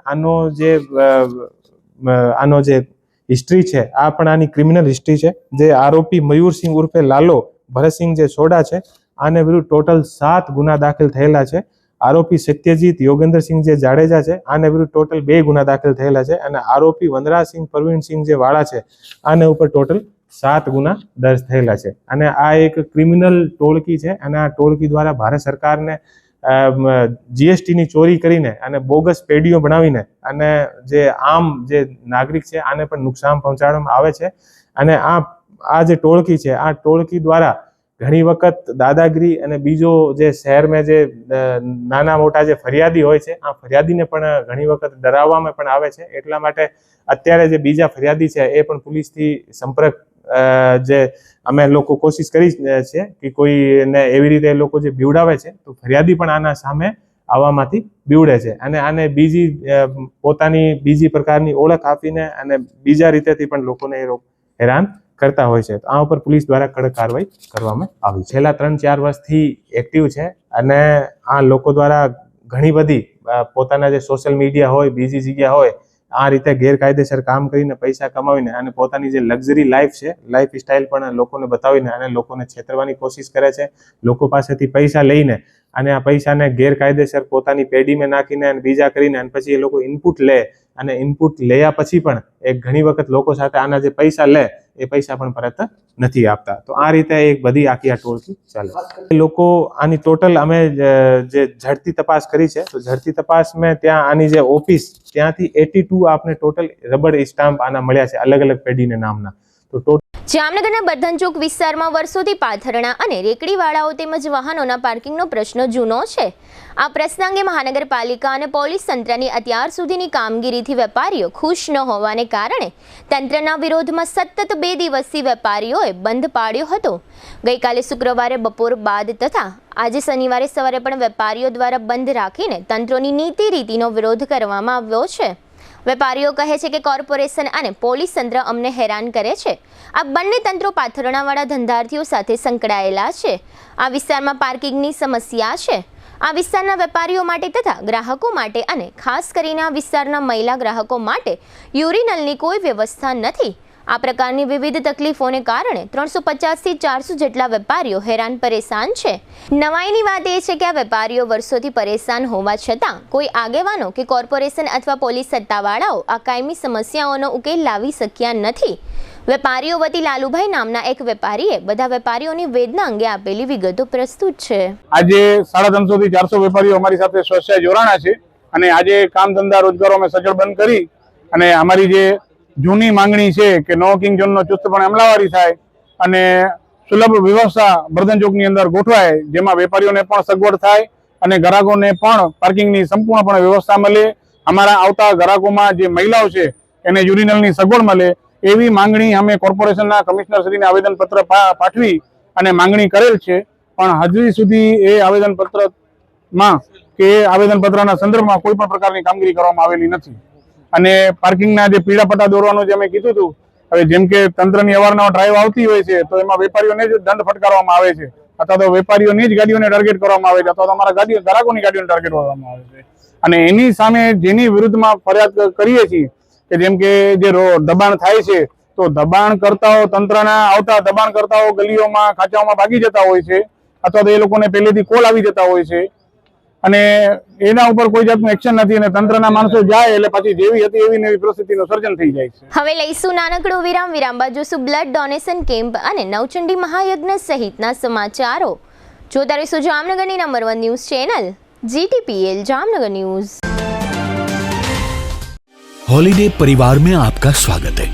આનો જે હિસ્ટ્રી છે, આ પણ આની ક્રિમિનલ હિસ્ટ્રી છે. જે આરોપી મયુરસિંહ ઉર્ફે લાલો ભરતસિંહ જે સોડા છે, આને વિરુદ્ધ ટોટલ 7 ગુના દાખલ થયેલા છે. આરોપી સત્યજીત યોગેન્દ્રસિંહ જે જાડેજા છે, આને વિરુદ્ધ ટોટલ 2 ગુના દાખલ થયેલા છે અને આરોપી વનરાજસિંહ પ્રવીણસિંહ જે વાળા છે, આને ઉપર ટોટલ 7 ગુના દર્જ થયેલા છે. અને આ એક ક્રિમિનલ ટોળકી છે અને આ ટોળકી દ્વારા ભારત સરકારને જીએસટીની ચોરી કરીને અને બોગસ પેઢીઓ બનાવીને અને જે આમ જે નાગરિક છે આને પણ નુકસાન પહોંચાડવામાં આવે છે. અને આ જે ટોળકી છે, આ ટોળકી દ્વારા ઘણી વખત દાદાગીરી અને બીજો જે શહેરમાં જે નાના મોટા જે ફરિયાદી હોય છે, આ ફરિયાદીને પણ ઘણી વખત ડરાવવામાં પણ આવે છે. એટલા માટે અત્યારે જે બીજા ફરિયાદી છે એ પણ પોલીસથી સંપર્ક જે અમે લોકો કોશિશ કરી છે કે કોઈને એવી રીતે એ લોકો જે બીવડાવે છે તો ફરિયાદી પણ આના સામે આવવામાંથી બીવડે છે અને આને પોતાની બીજી પ્રકારની ઓળખ આપીને અને બીજા રીતેથી પણ લોકોને એ હેરાન કરતા હોય છે. તો આ ઉપર પોલીસ દ્વારા કડક કાર્યવાહી કરવામાં આવી. છેલ્લા 3-4 વર્ષથી એક્ટિવ છે અને આ લોકો દ્વારા ઘણી બધી પોતાના જે સોશિયલ મીડિયા હોય, બીજી જગ્યા હોય, આ રીતે ગેરકાયદેસર કામ કરીને પૈસા કમાવીને અને પોતાની જે લક્ઝરી લાઈફ છે, લાઈફ સ્ટાઇલ પણ લોકોને બતાવીને અને લોકોને છેતરવાની કોશિશ કરે છે. લોકો પાસેથી પૈસા લઈને અને આ પૈસાને ગેરકાયદેસર પોતાની પેઢીમાં નાખીને અને બીજા કરીને અને પછી એ લોકો ઇનપુટ લે અને ઇનપુટ લેયા પછી પણ એ ઘણી વખત લોકો સાથે આના જે પૈસા લે એ પૈસા પણ પરત નથી આપતા. તો આ રીતે એક બધી આખી આ ટોળકી ચાલે. લોકો આની ટોટલ અમે જે ઝડપી તપાસ કરી છે, તો ઝડપી તપાસમાં ત્યાં આની જે ઓફિસ ત્યાંથી 82 આપને ટોટલ રબર સ્ટામ્પ આના મળ્યા છે અલગ અલગ પેઢીને નામના. તો જામનગરના બર્ધનચોક વિસ્તારમાં વર્ષોથી પાથરણા અને રેકડીવાળાઓ તેમજ વાહનોના પાર્કિંગનો પ્રશ્ન જૂનો છે. આ પ્રસંગે મહાનગરપાલિકા અને પોલીસ તંત્રની અત્યાર સુધીની કામગીરીથી વેપારીઓ ખુશ ન હોવાને કારણે તંત્રના વિરોધમાં સતત 2 દિવસથી વેપારીઓએ બંધ પાડ્યો હતો. ગઈકાલે શુક્રવારે બપોર બાદ તથા આજે શનિવારે સવારે પણ વેપારીઓ દ્વારા બંધ રાખીને તંત્રોની નીતિ રીતિનો વિરોધ કરવામાં આવ્યો છે. વેપારીઓ કહે છે કે કોર્પોરેશન અને પોલીસ તંત્ર અમને હેરાન કરે છે. આ બંને તંત્રો પાથરણાવાળા ધંધાર્થીઓ સાથે સંકળાયેલા છે. આ વિસ્તારમાં પાર્કિંગની સમસ્યા છે. આ વિસ્તારના વેપારીઓ માટે તથા ગ્રાહકો માટે અને ખાસ કરીને આ વિસ્તારના મહિલા ગ્રાહકો માટે યુરિનલની કોઈ વ્યવસ્થા નથી. આ પ્રકારની વિવિધ તકલીફોને કારણે 350 થી 400 જેટલા વેપારીઓ હેરાન પરેશાન છે. નવાઈની વાત એ છે કે આ વેપારીઓ વર્ષોથી પરેશાન હોવા છતાં કોઈ આગેવાનો કે કોર્પોરેશન અથવા પોલીસ સત્તાવાળાઓ આ કાયમી સમસ્યાઓનો ઉકેલ લાવી શક્યા નથી. વેપારીઓ વતી લાલુભાઈ નામના એક વેપારીએ બધા વેપારીઓની વેદના અંગે આપેલી વિગતો પ્રસ્તુત છે. આજે 350 થી 400 વેપારીઓ અમારી સાથે સ્વચ્છાએ જોડાણા છે અને આજે કામ ધંધા રોજગારો અમે સજ્જડ બંધ કરી અને અમારી જે જૂની માંગણી છે કે નો કિંગ ઝોનનો ચુસ્તપણે અમલાવારી થાય અને સુલભ વ્યવસ્થા બર્ધનચોકની અંદર ગોઠવાય, જેમાં વેપારીઓને પણ સગવડ થાય અને ગ્રાહકોને પણ પાર્કિંગની સંપૂર્ણપણે વ્યવસ્થા મળે. અમારા આવતા ગ્રાહકોમાં જે મહિલાઓ છે એને યુરિનલની સગવડ મળે એવી માંગણી અમે કોર્પોરેશનના કમિશનરશ્રીને આવેદનપત્ર પાઠવી અને માંગણી કરેલ છે. પણ હજી સુધી એ આવેદનપત્રમાં કે આવેદનપત્રના સંદર્ભમાં કોઈ પણ પ્રકારની કામગીરી કરવામાં આવેલી નથી. અને પાર્કિંગના જે પીળાપટ્ટા દોરવાનું જે અમે કીધું હતું, હવે જેમ કે તંત્રની અવારનવાર ડ્રાઈવ આવતી હોય છે તો એમાં વેપારીઓને જ દંડ ફટકારવામાં આવે છે અથવા તો વેપારીઓની જ ગાડીઓને ટાર્ગેટ કરવામાં આવે છે અથવા તો અમારા ગ્રાહકોની ગાડીઓને ટાર્ગેટ કરવામાં આવે છે. અને એની સામે જેની વિરુદ્ધમાં ફરિયાદ કરીએ છીએ કે જેમ કે જે દબાણ થાય છે તો દબાણકર્તાઓ તંત્રના આવતા દબાણકર્તાઓ ગલીઓમાં ખાંચાઓમાં ભાગી જતા હોય છે અથવા તો એ લોકોને પહેલેથી કોલ આવી જતા હોય છે અને એના ઉપર કોઈ જાતનું એક્શન નથી અને તંત્રના માણસો જાય એટલે પછી જેવી હતી એવી નવી પરિસ્થિતિનું સર્જન થઈ જાય છે. હવે લઈશું નાનકડો વિરામ બાદ જોશું બ્લડ ડોનેશન કેમ્પ અને નવચંડી મહાયજ્ઞ સહિતના સમાચારો. જોતા રહીશું જામનગરની number 1 news channel GTPL Jamnagar news. Holiday परिवार में आपका स्वागत है.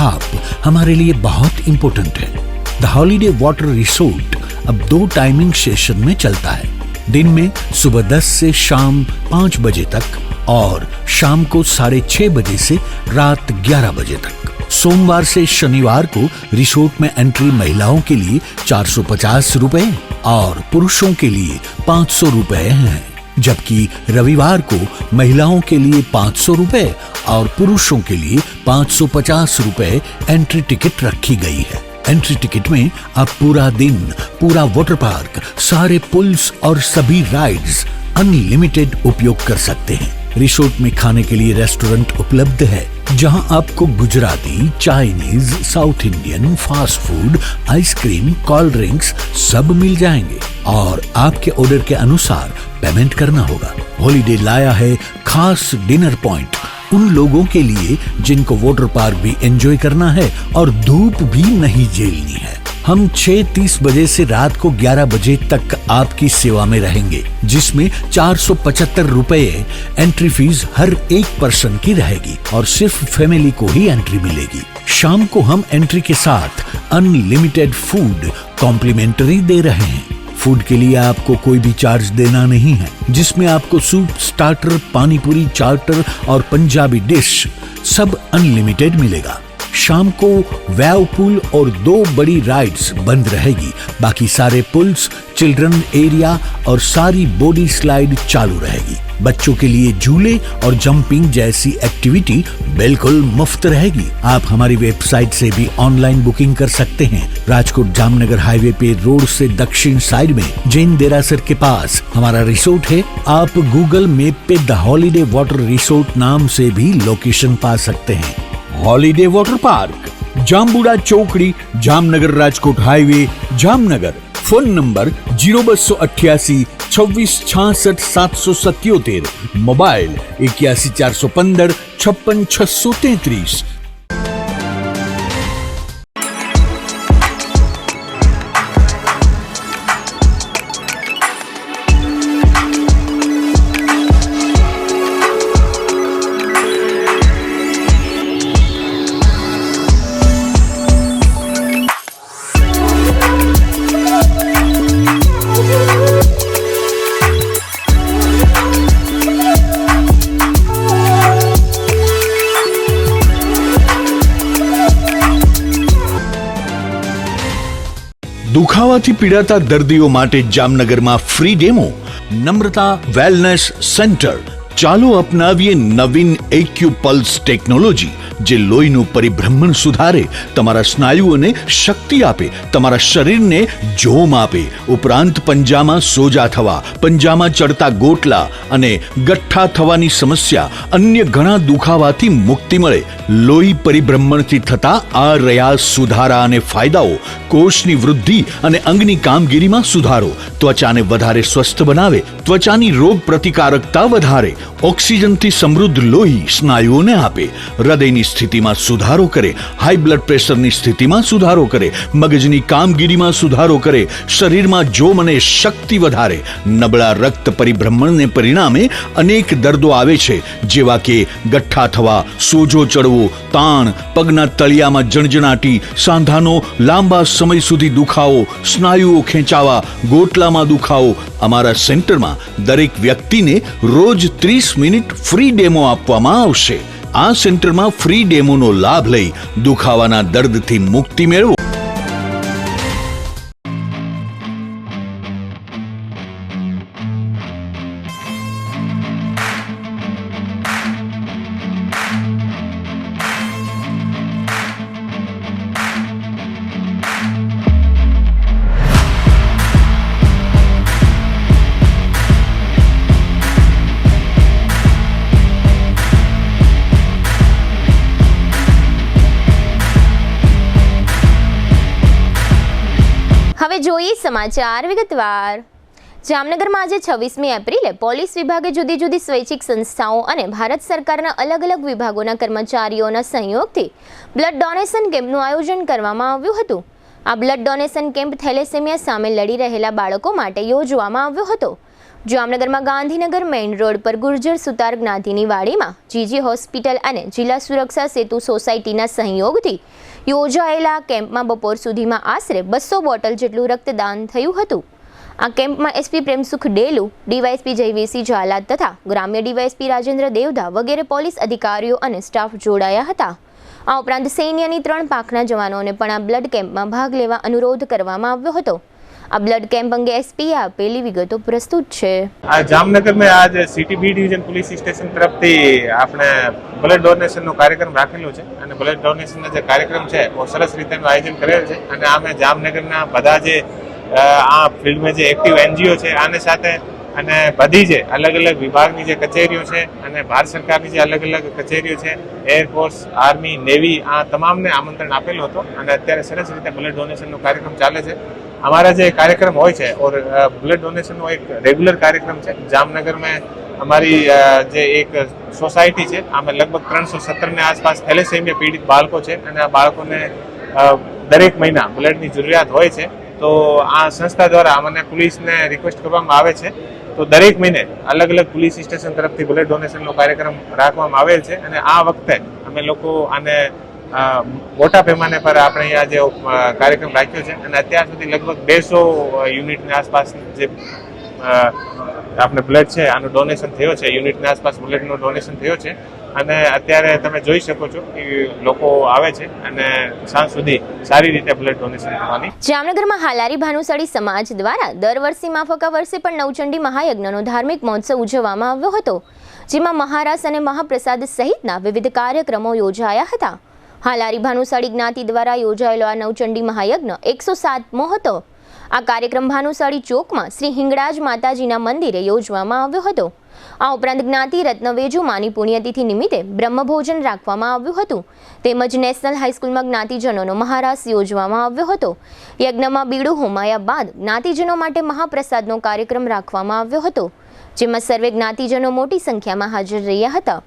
आप हमारे लिए बहुत इम्पोर्टेंट है. द हॉलीडे वाटर रिसोर्ट अब 2 टाइमिंग सेशन में चलता है. दिन में सुबह 10 से शाम 5 बजे तक और शाम को 6:30 बजे से रात 11 बजे तक। सोमवार से शनिवार को रिसोर्ट में एंट्री महिलाओं के लिए 450 रुपए और पुरुषों के लिए 500 रुपए है, जबकि रविवार को महिलाओं के लिए 500 रुपए और पुरुषों के लिए 550 रुपए एंट्री टिकट रखी गई है। एंट्री टिकट में आप पूरा दिन, पूरा वाटर पार्क, सारे पुल्स और सभी राइड्स अनलिमिटेड उपयोग कर सकते हैं। रिसोर्ट में खाने के लिए रेस्टोरेंट उपलब्ध है, जहां आपको Gujarati, Chinese, south Indian, fast food, ice cream, cold drinks सब मिल जाएंगे और आपके ऑर्डर के अनुसार पेमेंट करना होगा। हॉलिडे लाया है खास डिनर पॉइंट उन लोगों के लिए जिनको वाटर पार्क भी एंजॉय करना है और धूप भी नहीं झेलनी है। हम 6:30 बजे से रात को 11 बजे तक आपकी सेवा में रहेंगे, जिसमें 475 रुपए एंट्री फीस हर एक पर्सन की रहेगी और सिर्फ फैमिली को ही एंट्री मिलेगी। शाम को हम एंट्री के साथ अनलिमिटेड फूड कॉम्प्लीमेंट्री दे रहे हैं। फूड के लिए आपको कोई भी चार्ज देना नहीं है, जिसमें आपको सूप, स्टार्टर, पानी पूरी, चार्टर और पंजाबी डिश सब अनलिमिटेड मिलेगा। शाम को वेव पूल और 2 बड़ी राइड्स बंद रहेगी, बाकी सारे पुल्स, चिल्ड्रन एरिया और सारी बॉडी स्लाइड चालू रहेगी। बच्चों के लिए झूले और जंपिंग जैसी एक्टिविटी बिल्कुल मुफ्त रहेगी। आप हमारी वेबसाइट से भी ऑनलाइन बुकिंग कर सकते हैं। राजकोट जामनगर हाईवे पे रोड से दक्षिण साइड में जैन देरासर के पास हमारा रिसोर्ट है। आप गूगल मैप पे द हॉलीडे वाटर रिसोर्ट नाम से भी लोकेशन पा सकते हैं। हॉलीडे वाटर पार्क, जाम्बुड़ा चौकड़ी, Jamnagar Rajkot highway, Jamnagar. Phone number 0288 26 66 777, mobile 81 415 56 633। દુખાવાથી પીડાતા દર્દીઓ માટે જામનગરમાં ફ્રી ડેમો। નમ્રતા વેલનેસ સેન્ટર। ચાલો અપનાવીએ નવીન એક્યુપલ્સ ટેકનોલોજી, જે લોહીનું પરિભ્રમણ સુધારે, તમારા સ્નાયુઓને શક્તિ આપે, તમારા શરીરને જોમ આપે, ઉપરાંત પંજામાં સોજા થવા, પંજામાં ચડતા ગોટલા અને ગઠ્ઠા થવાની સમસ્યા, અન્ય ઘણા દુખાવાથી મુક્તિ મળે। લોહી પરિભ્રમણથી થતા આ રહ્યા સુધારા અને ફાયદાઓ। કોષની વૃદ્ધિ અને અંગની કામગીરીમાં સુધારો, ત્વચાને વધારે સ્વસ્થ બનાવે, ત્વચાની રોગ પ્રતિકારકતા વધારે, ઓક્સિજનથી સમૃદ્ધ લોહી સ્નાયુઓને આપે, હૃદયની સ્થિતિમાં સુધારો કરે, હાઈ બ્લડ પ્રેશરની સ્થિતિમાં સુધારો કરે, મગજની કામગીરીમાં સુધારો કરે, શરીરમાં જોમ અને શક્તિ વધારે। નબળા રક્ત પરિભ્રમણને પરિણામે અનેક દર્દો આવે છે, જેવા કે ગઠ્ઠા થવા, સોજો ચડવો, તાણ, પગના તળિયામાં જણજણાટી, સાંધાનો લાંબા સમય સુધી દુખાવો, સ્નાયુઓ ખેંચાવા, ગોટલામાં દુખાવો। અમારા સેન્ટરમાં દરેક વ્યક્તિને રોજ 30 મિનિટ ફ્રી ડેમો આપવામાં આવશે। આ સેન્ટરમાં ફ્રી ડેમોનો લાભ લઈ દુખાવાના દર્દથી મુક્તિ મેળવો। હવે જોઈએ સમાચાર વિગતવાર। જામનગરમાં આજે 26મી એપ્રિલે પોલીસ વિભાગે જુદી જુદી સ્વૈચ્છિક સંસ્થાઓ અને ભારત સરકારના અલગ અલગ વિભાગોના કર્મચારીઓના સહયોગથી બ્લડ ડોનેશન કેમ્પનું આયોજન કરવામાં આવ્યું હતું। આ બ્લડ ડોનેશન કેમ્પ થેલેસેમિયા સામે લડી રહેલા બાળકો માટે યોજવામાં આવ્યો હતો। જામનગરમાં ગાંધીનગર મેઇન રોડ પર ગુર્જર સુતાર જ્ઞાતિની વાડીમાં જીજી હોસ્પિટલ અને જિલ્લા સુરક્ષા સેતુ સોસાયટીના સહયોગથી યોજાયેલા કેમ્પમાં બપોર સુધીમાં આશરે 200 બોટલ જેટલું રક્તદાન થયું હતું। આ કેમ્પમાં એસપી પ્રેમસુખ ડેલુ, ડીવાયએસપી જયવીરસિંહ ઝાલા તથા ગ્રામ્ય ડીવાયએસપી રાજેન્દ્ર દેવધા વગેરે પોલીસ અધિકારીઓ અને સ્ટાફ જોડાયા હતા. આ ઉપરાંત સૈન્યની 3 પાંખના જવાનોને પણ આ બ્લડ કેમ્પમાં ભાગ લેવા અનુરોધ કરવામાં આવ્યો હતો. આ બ્લડ કેમ્પ અંગે એસપીએ આપેલી વિગતો પ્રસ્તુત છે. આ જામનગર में आज city B division police station तरफથી આપણે બ્લડ ડોનેશનનો કાર્યક્રમ રાખેલો છે અને બ્લડ ડોનેશનનો જે કાર્યક્રમ છે બહુ સરસ રીતેનું આયોજન કરેલ છે અને આમે જામનગરના બધા જે આ ફિલ્ડમાં જે એક્ટિવ એનજીઓ છે આને સાથે અને બધી જે અલગ અલગ વિભાગની જે કચેરીઓ છે અને ભારત સરકારની જે અલગ અલગ કચેરીઓ છે, એરફોર્સ, આર્મી, નેવી, આ તમામને આમંત્રણ આપેલું હતું અને અત્યારે સરસ રીતે બ્લડ ડોનેશનનો કાર્યક્રમ ચાલે છે. हमारा जो कार्यक्रम हो और ब्लड डोनेशन नो एक रेगुलर कार्यक्रम है. जामनगर में हमारी जो एक सोसायटी है आमें लगभग 317 ने आसपास थैलेसेमिया पीड़ित बाळको है અને આ બાળકોને દરેક મહિના બ્લડની જરૂરિયાત હોય છે. તો આ સંસ્થા દ્વારા અમને પોલીસને રિક્વેસ્ટ કરવામાં આવે છે તો દરેક મહિને અલગ અલગ પોલીસ સ્ટેશન તરફથી બ્લડ ડોનેશનનો કાર્યક્રમ રાખવામાં આવેલ છે અને આ વખતે અમે લોકો આને મોટા पैमाने पर આપણે અહીંયા જે કાર્યક્રમ રાખ્યો છે અને અત્યાર સુધી લગભગ 200 યુનિટની આસપાસ જે આપણે બ્લડ છે આનું ડોનેશન થયો છે. યુનિટની આસપાસ બ્લડનું ડોનેશન થયો છે અને અત્યારે તમે જોઈ શકો છો કે લોકો આવે છે અને સાંજ સુધી સારી રીતે બ્લડ ડોનેશન કરવાની. જામનગરમાં હાલારી ભાનુશાળી સમાજ દ્વારા દર વર્ષે માફક વર્ષે પણ નવચંડી મહાયજ્ઞનો ધાર્મિક મહોત્સવ ઉજવવામાં આવ્યો હતો, જેમાં મહારાસ અને મહાપ્રસાદ સહિતના વિવિધ કાર્યક્રમો યોજાયા હતા. હાલારી ભાનુશાળી જ્ઞાતિ દ્વારા યોજાયેલો આ નવચંડી મહાયજ્ઞ 107મો હતો. આ કાર્યક્રમ ભાનુશાળી ચોકમાં શ્રી હિંગળાજ માતાજીના મંદિરે યોજવામાં આવ્યો હતો. આ ઉપરાંત જ્ઞાતિ રત્ન વેજુમાની પુણ્યતિથિ નિમિત્તે બ્રહ્મભોજન રાખવામાં આવ્યું હતું તેમજ નેશનલ હાઈસ્કૂલમાં જ્ઞાતિજનોનો મહારાસ યોજવામાં આવ્યો હતો. યજ્ઞમાં બીડું હોમાયા બાદ જ્ઞાતિજનો માટે મહાપ્રસાદનો કાર્યક્રમ રાખવામાં આવ્યો હતો, જેમાં સર્વે જ્ઞાતિજનો મોટી સંખ્યામાં હાજર રહ્યા હતા.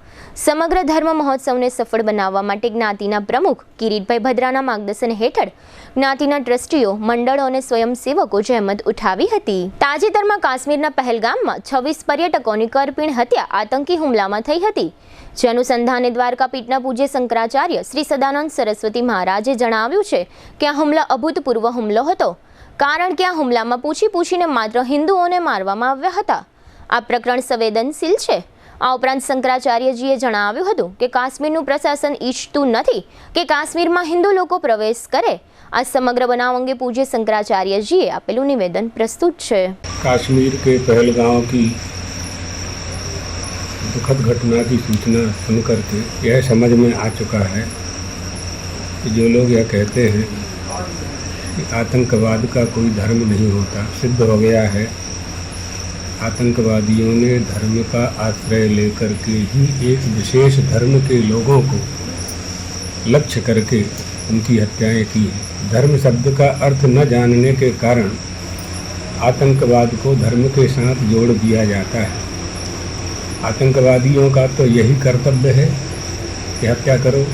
સમગ્ર ધર્મ મહોત્સવને સફળ બનાવવા માટે જ્ઞાતિના પ્રમુખ કિરીટભાઈ ભદ્રાના માર્ગદર્શન હેઠળ જ્ઞાતિના ટ્રસ્ટીઓ, મંડળો અને સ્વયંસેવકો જહેમત ઉઠાવી હતી. તાજેતરમાં કાશ્મીરના પહેલગામમાં 26 પર્યટકોની કરપીણ હત્યા આતંકી હુમલામાં થઈ હતી, જે અનુસંધાને દ્વારકા પીઠના પૂજ્ય શંકરાચાર્ય શ્રી સદાનંદ સરસ્વતી મહારાજે જણાવ્યું છે કે આ હુમલો અભૂતપૂર્વ હુમલો હતો, કારણ કે આ હુમલામાં પૂછીને માત્ર હિન્દુઓને મારવામાં આવ્યા હતા. આ પ્રકરણ સંવેદનશીલ છે. આ ઉપરાંત શંકરાચાર્યજીએ જણાવ્યું હતું કે કાશ્મીરનું પ્રશાસન ઈચ્છતું નથી કે કાશ્મીરમાં હિન્દુ લોકો પ્રવેશ કરે. આ સમગ્ર બનાવ અંગે પૂજ્ય શંકરાચાર્યજીએ આપેલું નિવેદન પ્રસ્તુત છે. कश्मीर के पहलगांव की दुखद घटना की सूचना सुनकर के यह समझ में आ चुका है कि जो लोग यह कहते हैं कि आतंकवाद का कोई धर्म नहीं होता, सिद्ध हो गया है. आतंकवादियों ने धर्म का आश्रय लेकर के ही एक विशेष धर्म के लोगों को लक्ष्य करके उनकी हत्याएं की हैं. धर्म शब्द का अर्थ न जानने के कारण आतंकवाद को धर्म के साथ जोड़ दिया जाता है. आतंकवादियों का तो यही कर्तव्य है कि हत्या करो.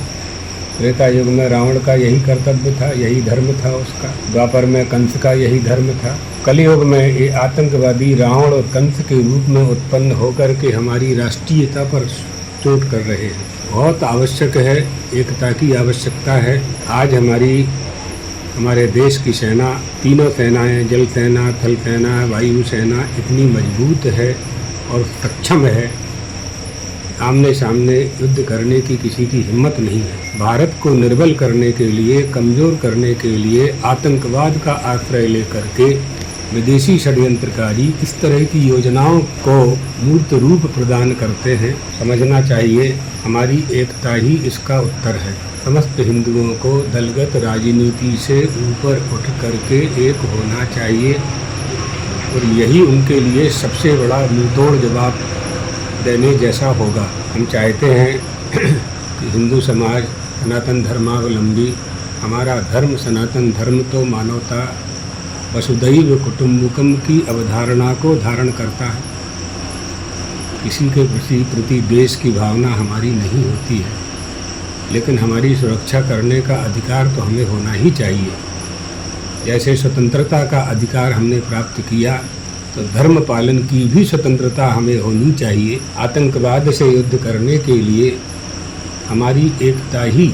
त्रेता युग में रावण का यही कर्तव्य था, यही धर्म था उसका. द्वापर में कंस का यही धर्म था. कलयुग में ये आतंकवादी रावण और कंस के रूप में उत्पन्न होकर के हमारी राष्ट्रीयता पर चोट कर रहे हैं. बहुत आवश्यक है, एकता की आवश्यकता है. आज हमारे देश की सेना, तीनों सेनाएं, जल सेना, थल सेना, वायु सेना इतनी मजबूत है और सक्षम है, आमने सामने युद्ध करने की किसी की हिम्मत नहीं है. भारत को निर्बल करने के लिए, कमज़ोर करने के लिए आतंकवाद का आश्रय लेकर के विदेशी षड्यंत्रकारी इस तरह की योजनाओं को मूर्त रूप प्रदान करते हैं. समझना चाहिए हमारी एकता ही इसका उत्तर है. समस्त हिंदुओं को दलगत राजनीति से ऊपर उठ करके एक होना चाहिए और यही उनके लिए सबसे बड़ा मुंहतोड़ जवाब देने जैसा होगा. हम चाहते हैं कि हिंदू समाज, सनातन धर्मावलंबी, हमारा धर्म सनातन धर्म तो मानवता, वसुधैव कुटुम्बकम की अवधारणा को धारण करता है. किसी के प्रति देश की भावना हमारी नहीं होती है, लेकिन हमारी सुरक्षा करने का अधिकार तो हमें होना ही चाहिए. जैसे स्वतंत्रता का अधिकार हमने प्राप्त किया, तो धर्म पालन की भी स्वतंत्रता हमें होनी चाहिए. आतंकवाद से युद्ध करने के लिए हमारी एकता ही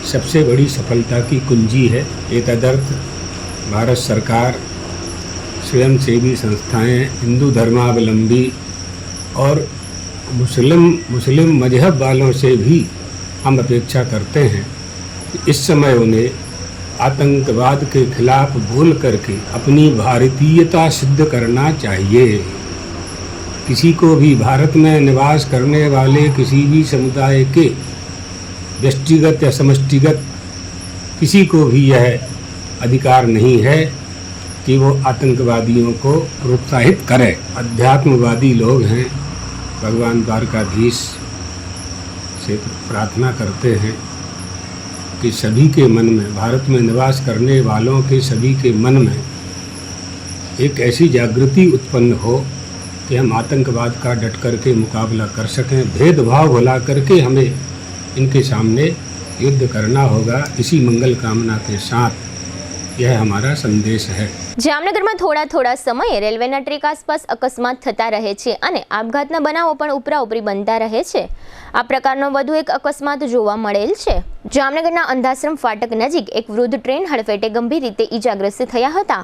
सबसे बड़ी सफलता की कुंजी है. ये तदर्थ भारत सरकार स्वयंसेवी संस्थाएं, हिंदू धर्मावलंबी और मुस्लिम मजहब वालों से भी हम अपेक्षा करते हैं कि इस समय उन्हें आतंकवाद के खिलाफ बोल करके अपनी भारतीयता सिद्ध करना चाहिए। किसी को भी भारत में निवास करने वाले किसी भी समुदाय के व्यक्तिगत या समष्टिगत किसी को भी यह अधिकार नहीं है कि वो आतंकवादियों को प्रोत्साहित करे। अध्यात्मवादी लोग हैं, भगवान द्वारकाधीश से प्रार्थना करते हैं कि सभी के मन में, भारत में निवास करने वालों के सभी के मन में एक ऐसी जागृति उत्पन्न हो कि हम आतंकवाद का डट करके मुकाबला कर सकें। भेदभाव भुला करके हमें इनके सामने युद्ध करना होगा। इसी मंगल कामना के साथ यह हमारा संदेश है। જામનગરમાં થોડા સમયે રેલવેના ટ્રેક આસપાસ અકસ્માત થતા રહે છે અને આપઘાતના બનાવો પણ ઉપરાઉપરી બનતા રહે છે। આ પ્રકારનો વધુ એક અકસ્માત જોવા મળેલ છે। જામનગરના અંધાશ્રમ ફાટક નજીક એક વૃદ્ધ ટ્રેન હડફેટે ગંભીર રીતે ઈજાગ્રસ્ત થયા હતા।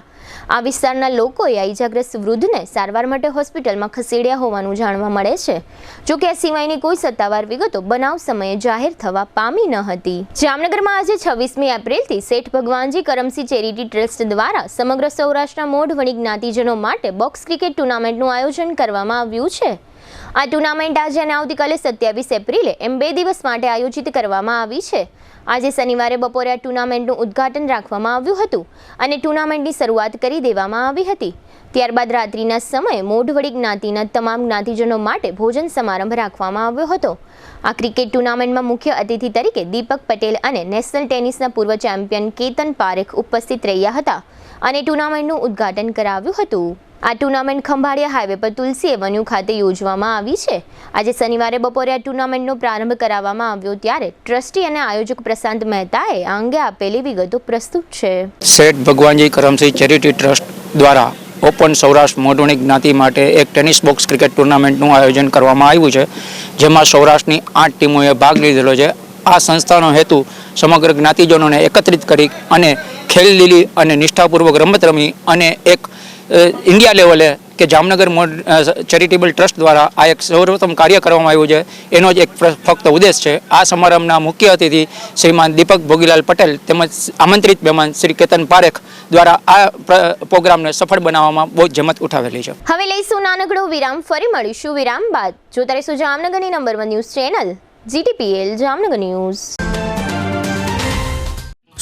આ વિસ્તારના લોકોએ આ ઈજાગ્રસ્ત વૃદ્ધને સારવાર માટે હોસ્પિટલમાં ખસેડ્યા હોવાનું જાણવા મળે છે। જો કે આ સિવાયની કોઈ સત્તાવાર વિગતો બનાવ સમયે જાહેર થવા પામી ન હતી। જામનગરમાં આજે 26મી એપ્રિલથી શેઠ ભગવાનજી કરમસિંહ ચેરિટી ટ્રસ્ટ દ્વારા સમગ્ર સૌરાષ્ટ્રના મોઢવણી જ્ઞાતિજનો માટે બોક્સ ક્રિકેટ ટુર્નામેન્ટનું આયોજન કરવામાં આવ્યું છે। આ ટુર્નામેન્ટ આજે અને આવતીકાલે 27 એપ્રિલે એમ 2 દિવસ માટે આયોજિત કરવામાં આવી છે। આજે શનિવારે બપોરે આ ટુર્નામેન્ટનું ઉદ્ઘાટન રાખવામાં આવ્યું હતું અને ટુર્નામેન્ટની શરૂઆત કરી દેવામાં આવી હતી। ત્યારબાદ રાત્રિના સમયે મોઢવડી જ્ઞાતિના તમામ જ્ઞાતિજનો માટે ભોજન સમારંભ રાખવામાં આવ્યો હતો। આ ક્રિકેટ ટુર્નામેન્ટમાં મુખ્ય અતિથિ તરીકે દીપક પટેલ અને નેશનલ ટેનિસના પૂર્વ ચેમ્પિયન કેતન પારેખ ઉપસ્થિત રહ્યા હતા અને ટુર્નામેન્ટનું ઉદ્ઘાટન કરાવ્યું હતું। આ ટુર્નામેન્ટ ખંભાળિયા હાઈવે પર તુલસી એવન્યુ ખાતે યોજવામાં આવી છે। આજે શનિવારે બપોરે આ ટુર્નામેન્ટનો પ્રારંભ કરાવવામાં આવ્યો ત્યારે ટ્રસ્ટી અને આયોજક પ્રશાંત મહેતાએ આ અંગે આપેલી વિગતો પ્રસ્તુત છે। શેઠ ભગવાનજી કરમસિંહ ચેરિટી ટ્રસ્ટ દ્વારા ઓપન સૌરાષ્ટ્ર મોઢવણી જ્ઞાતિ માટે એક ટેનિસ બોક્સ ક્રિકેટ ટુર્નામેન્ટનું આયોજન કરવામાં આવ્યું છે, જેમાં સૌરાષ્ટ્રની 8 ટીમોએ ભાગ લીધેલો છે। આ સંસ્થાનો હેતુ સમગ્ર જ્ઞાતિજનોને એકત્રિત કરી અને ખેલદિલી અને નિષ્ઠાપૂર્વક રમત રમી અને એક ઇન્ડિયા લેવલે કે જામનગર ચેરિટેબલ ટ્રસ્ટ દ્વારા આ એક સર્વોત્તમ કાર્ય કરવામાં આવ્યું છે, એનો જ એક ફક્ત ઉદ્દેશ છે। આ સમારંભના મુખ્ય અતિથિ શ્રીમાન દીપક ભોગીલાલ પટેલ તેમજ આમંત્રિત મહેમાન શ્રી કેતન પારેખ દ્વારા આ પ્રોગ્રામને સફળ બનાવવામાં બહુ જહેમત ઉઠાવેલી છે। હવે લઈશું નાનકડો વિરામ, ફરી મળીશું વિરામ બાદ। જોતા રહીશું જામનગરની number 1 news channel GTPL Jamnagar news.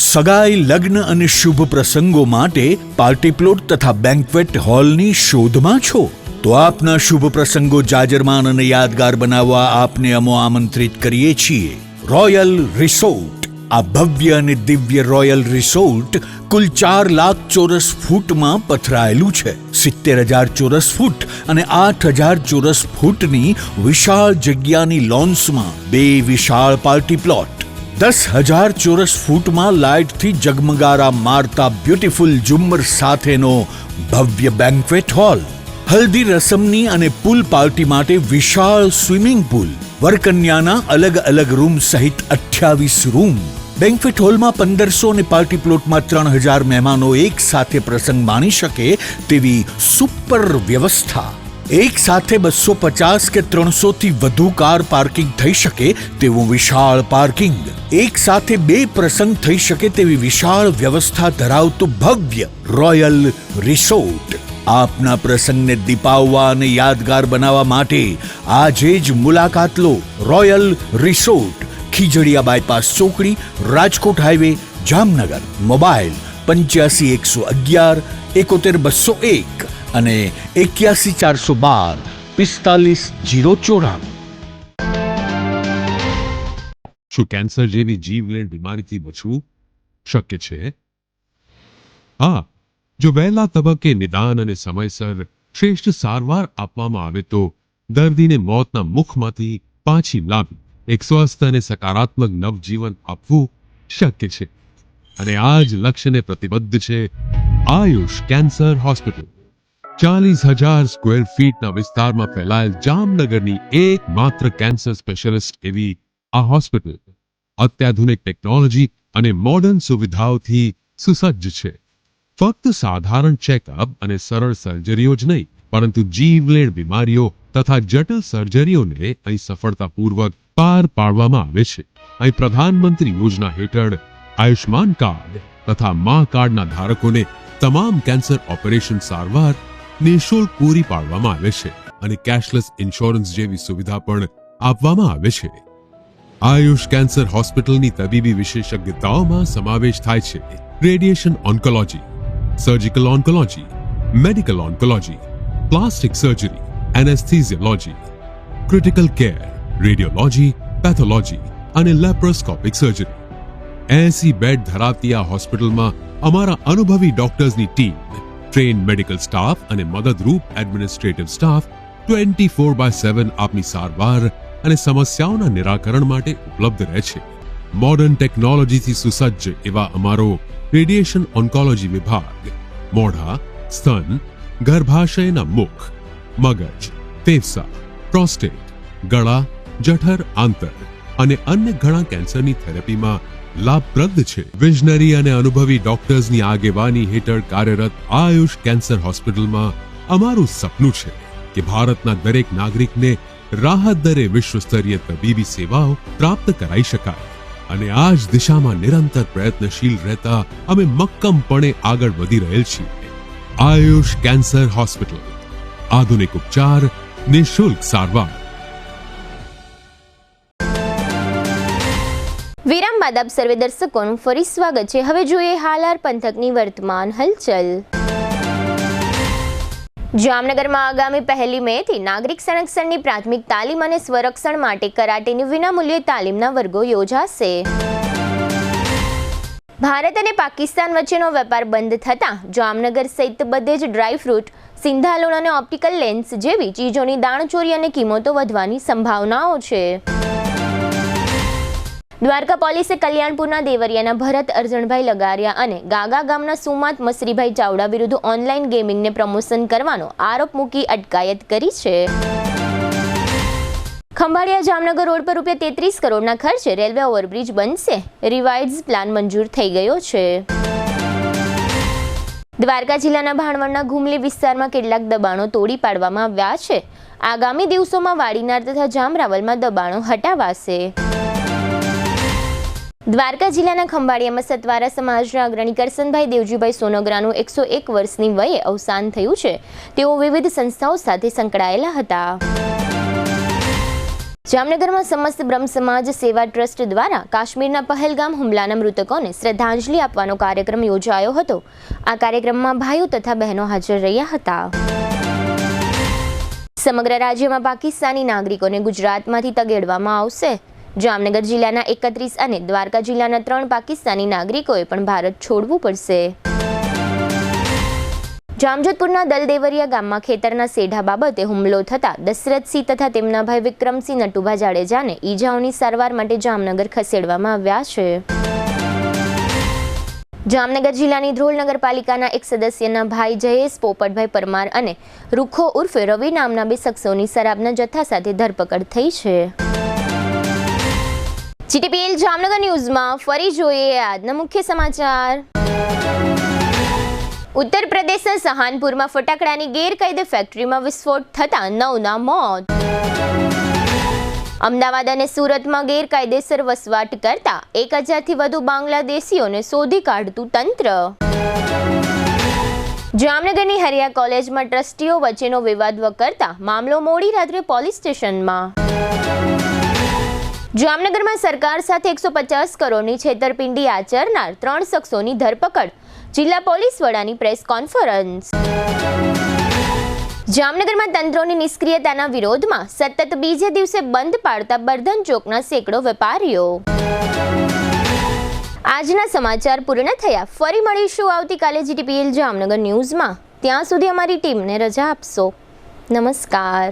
સગાઈ, લગ્ન અને શુભ પ્રસંગો માટે પાર્ટી પ્લોટ તથા બેન્ક્વેટ હોલની શોધમાં છો તો આપના શુભ પ્રસંગો જાજરમાન અને યાદગાર બનાવવા આપને અમો આમંત્રિત કરીએ છીએ રોયલ રિસોર્ટ। આ ભવ્ય અને દિવ્ય રોયલ રિસોર્ટ કુલ 4 લાખ ચોરસ ફૂટમાં પથરાયેલું છે। 70,000 ચોરસ ફૂટ અને 8,000 ચોરસ ફૂટની વિશાળ જગ્યાની લોન્સમાં 2 વિશાળ પાર્ટી પ્લોટ, 10,000 ચોરસ ફૂટમાં લાઇટથી જગમગારા મારતા બ્યુટીફુલ ઝુમ્મર સાથેનો ભવ્ય બેન્ક્વેટ હોલ, હલ્દી રસમની અને પૂલ પાર્ટી માટે વિશાળ સ્વિમિંગ પૂલ, વરકન્યાના અલગ અલગ રૂમ સહિત 28 રૂમ। બેન્ક્વેટ હોલમાં 1500 અને પાર્ટી પ્લોટમાં 3,000 મહેમાનો એક સાથે પ્રસંગ માણી શકે તેવી સુપર વ્યવસ્થા। એક સાથે 250 કે 300 થી વધુ કાર પાર્કિંગ થઈ શકે તેવું વિશાળ પાર્કિંગ, એક સાથે 2 પ્રસંગ થઈ શકે તેવી વિશાળ વ્યવસ્થા ધરાવતું ભવ્ય રોયલ રિસોર્ટ। આપના પ્રસંગને દીપાવવા અને યાદગાર બનાવવા માટે આજે જ મુલાકાત લો રોયલ રિસોર્ટ, ખીજડીયા બાયપાસ ચોકડી, રાજકોટ હાઈવે, જામનગર। મોબાઈલ 85 111 71 201 અને 81 412 45 094। શું કેન્સર જેવી જીવલેણ બીમારીથી બચવું શક્ય છે? હા, જો વહેલા તબક્કે નિદાન અને સમયસર શ્રેષ્ઠ સારવાર આપવામાં આવે તો દર્દીને મોતના મુખમાંથી પાછી લાવી એક સ્વસ્થ અને સકારાત્મક નવજીવન આપવું શક્ય છે અને આ જ લક્ષ્યને પ્રતિબદ્ધ છે આયુષ કેન્સર હોસ્પિટલ। 40,000 સ્ક્વેર ફીટના વિસ્તારમાં ફેલાયેલ જામનગરની એકમાત્ર કેન્સર સ્પેશિયાલિસ્ટ એવી આ હોસ્પિટલ અત્યાધુનિક ટેકનોલોજી અને મોડર્ન સુવિધાઓથી સુસજ્જ છે। ફક્ત સાધારણ ચેકઅપ અને સરળ સર્જરીઓ જ નહીં, પરંતુ જીવલેણ બીમારીઓ તથા જટિલ સર્જરીઓને અહીં સફળતાપૂર્વક પાર પાડવામાં આવે છે. અહીં પ્રધાનમંત્રી યોજના હેઠળ આયુષ્માન કાર્ડ તથા મા કાર્ડના ધારકોને તમામ કેન્સર ઓપરેશન સારવાર નિઃશુલ્ક પૂરી પાડવામાં આવે છે અને કેશલેસ ઇન્સ્યોરન્સ જેવી સુવિધા પણ આપવામાં આવે છે. આયુષ કેન્સર હોસ્પિટલની તબીબી વિશેષજ્ઞતાઓમાં સમાવેશ થાય છે radiation oncology, surgical oncology, medical oncology, plastic surgery, anaesthesiology, critical care, radiology, pathology અને લેપ્રોસ્કોપિક સર્જરી. 80 બેડ ધરાવતી આ હોસ્પિટલમાં અમારા અનુભવી ડોક્ટર્સની ટીમ, ટ્રેન્ડ મેડિકલ સ્ટાફ અને મદદરૂપ એડમિનિસ્ટ્રેટિવ સ્ટાફ 24/7 આપની સારવાર અને સમસ્યાઓના નિરાકરણ માટે ઉપલબ્ધ રહે છે. મોડર્ન ટેકનોલોજીથી સુસજ્જ એવા અમારો રેડિયેશન ઓન્કોલોજી વિભાગ મોઢા, સ્તન, ગર્ભાશયના મુખ, મગજ, ફેફસા, પ્રોસ્ટેટ, ગળા, જઠર, આંતર અને અન્ય ઘણા કેન્સરની થેરેપીમાં લાભપ્રદ છે. વિઝનરી અને અનુભવી ડોક્ટર્સની આગેવાની હેઠળ કાર્યરત આયુષ કેન્સર હોસ્પિટલમાં અમારું સપનું છે કે ભારતના દરેક નાગરિકને રાહત દરે વિશ્વસ્તરીય તબીબી સેવાઓ પ્રાપ્ત કરાઈ શકાય. અને આ જ દિશામાં નિરંતર પ્રયત્નશીલ રહેતા અમે મક્કમપણે આગળ વધી રહેલ છીએ. આયુષ કેન્સર હોસ્પિટલ, આધુનિક ઉપચાર, નિઃશુલ્ક સારવાર. વિરામ બાદ આપ સર્વે દર્શકોનું ફરી સ્વાગત છે. હવે જોઈએ હાલાર પંથકની વર્તમાન હલચલ. જામનગરમાં આગામી 1 મેથી નાગરિક સંરક્ષણની પ્રાથમિક તાલીમ અને સ્વરક્ષણ માટે કરાટેની વિનામૂલ્યે તાલીમના વર્ગો યોજાશે. ભારત અને પાકિસ્તાન વચ્ચેનો વેપાર બંધ થતાં જામનગર સહિત બધે જ ડ્રાયફ્રૂટ, સિંધાલોન અને ઓપ્ટિકલ લેન્સ જેવી ચીજોની દાણચોરી અને કિંમતો વધવાની સંભાવનાઓ છે. દ્વારકા પોલીસે કલ્યાણપુરના દેવરિયાના ભરત અરજણભાઈ લગારિયા અને ગાગા ગામના સુમાત મસરીભાઈ ચાવડા વિરુદ્ધ ઓનલાઈન ગેમિંગને પ્રમોશન કરવાનો આરોપ મૂકી અટકાયત કરી છે. ખંભાળિયા જામનગર રોડ પર ₹33 કરોડના ખર્ચે રેલવે ઓવરબ્રિજ બનશે. રિવાઇઝ પ્લાન મંજૂર થઈ ગયો છે. દ્વારકા જિલ્લાના ભાણવડના ઘુમલી વિસ્તારમાં કેટલાક દબાણો તોડી પાડવામાં આવ્યા છે. આગામી દિવસોમાં વાડીનાર તથા જામરાવલમાં દબાણો હટાવાશે. દ્વારકા જિલ્લાના ખંભાળિયામાં સતવારા સમાજના અગ્રણી કરસનભાઈ દેવજીભાઈ સોનગરાનું 101 વર્ષની વયે અવસાન થયું છે. તેઓ વિવિધ સંસ્થાઓ સાથે સંકળાયેલા હતા. જામનગરમાં સમસ્ત બ્રહ્મ સમાજ સેવા ટ્રસ્ટ દ્વારા કાશ્મીરના પહેલગામ હુમલાના મૃતકોને શ્રદ્ધાંજલિ આપવાનો કાર્યક્રમ યોજાયો હતો. આ કાર્યક્રમમાં ભાઈઓ તથા બહેનો હાજર રહ્યા હતા. સમગ્ર રાજ્યમાં પાકિસ્તાની નાગરિકોને ગુજરાતમાંથી તગેડવામાં આવશે. જામનગર જિલ્લાના 31 અને દ્વારકા જિલ્લાના 3 પાકિસ્તાની નાગરિકોએ પણ ભારત છોડવું પડશે. જામજોધપુરના દલદેવરિયા ગામમાં ખેતરના સેઢા બાબતે હુમલો થતા દશરથસિંહ તથા તેમના ભાઈ વિક્રમસિંહ નટુભા જાડેજાને ઈજાઓની સારવાર માટે જામનગર ખસેડવામાં આવ્યા છે. જામનગર જિલ્લાની ધ્રોલ નગરપાલિકાના એક સદસ્યના ભાઈ જયેશ પોપટભાઈ પરમાર અને રૂખો ઉર્ફે રવિ નામના 2 શખ્સોની શરાબના જથ્થા સાથે ધરપકડ થઈ છે. GTPL જામનગર ન્યૂઝમાં ફરી જોઈએ આજના મુખ્ય સમાચાર. ઉત્તર પ્રદેશના સહાનપુરમાં ફટાકડાની ગેરકાયદે ફેક્ટરીમાં વિસ્ફોટ થતા 9ના મોત. અમદાવાદ અને સુરતમાં ગેરકાયદેસર વસવાટ કરતા 1000થી વધુ બાંગ્લાદેશીઓને શોધી કાઢતું તંત્ર. જામનગરની હરિયા કોલેજમાં ટ્રસ્ટીઓ વચ્ચેનો વિવાદ વકરતા મામલો મોડી રાત્રે પોલીસ સ્ટેશનમાં. જામનગરમાં સરકાર સાથે 150 કરોડની છેતરપિંડી આચરનાર 3 શખ્સોની ધરપકડ. જિલ્લા પોલીસ વડાની પ્રેસ કોન્ફરન્સ. જામનગરમાં તંત્રોની નિષ્ક્રિયતાના વિરોધમાં સતત બીજે દિવસે બંધ પાડતા બર્ધન ચોકના સેંકડો વેપારીઓ. આજના સમાચાર પૂર્ણ થયા. ફરી મળીશું આવતીકાલે GTPL જામનગર ન્યૂઝમાં. ત્યાં સુધી અમારી ટીમને રજા આપશો. નમસ્કાર.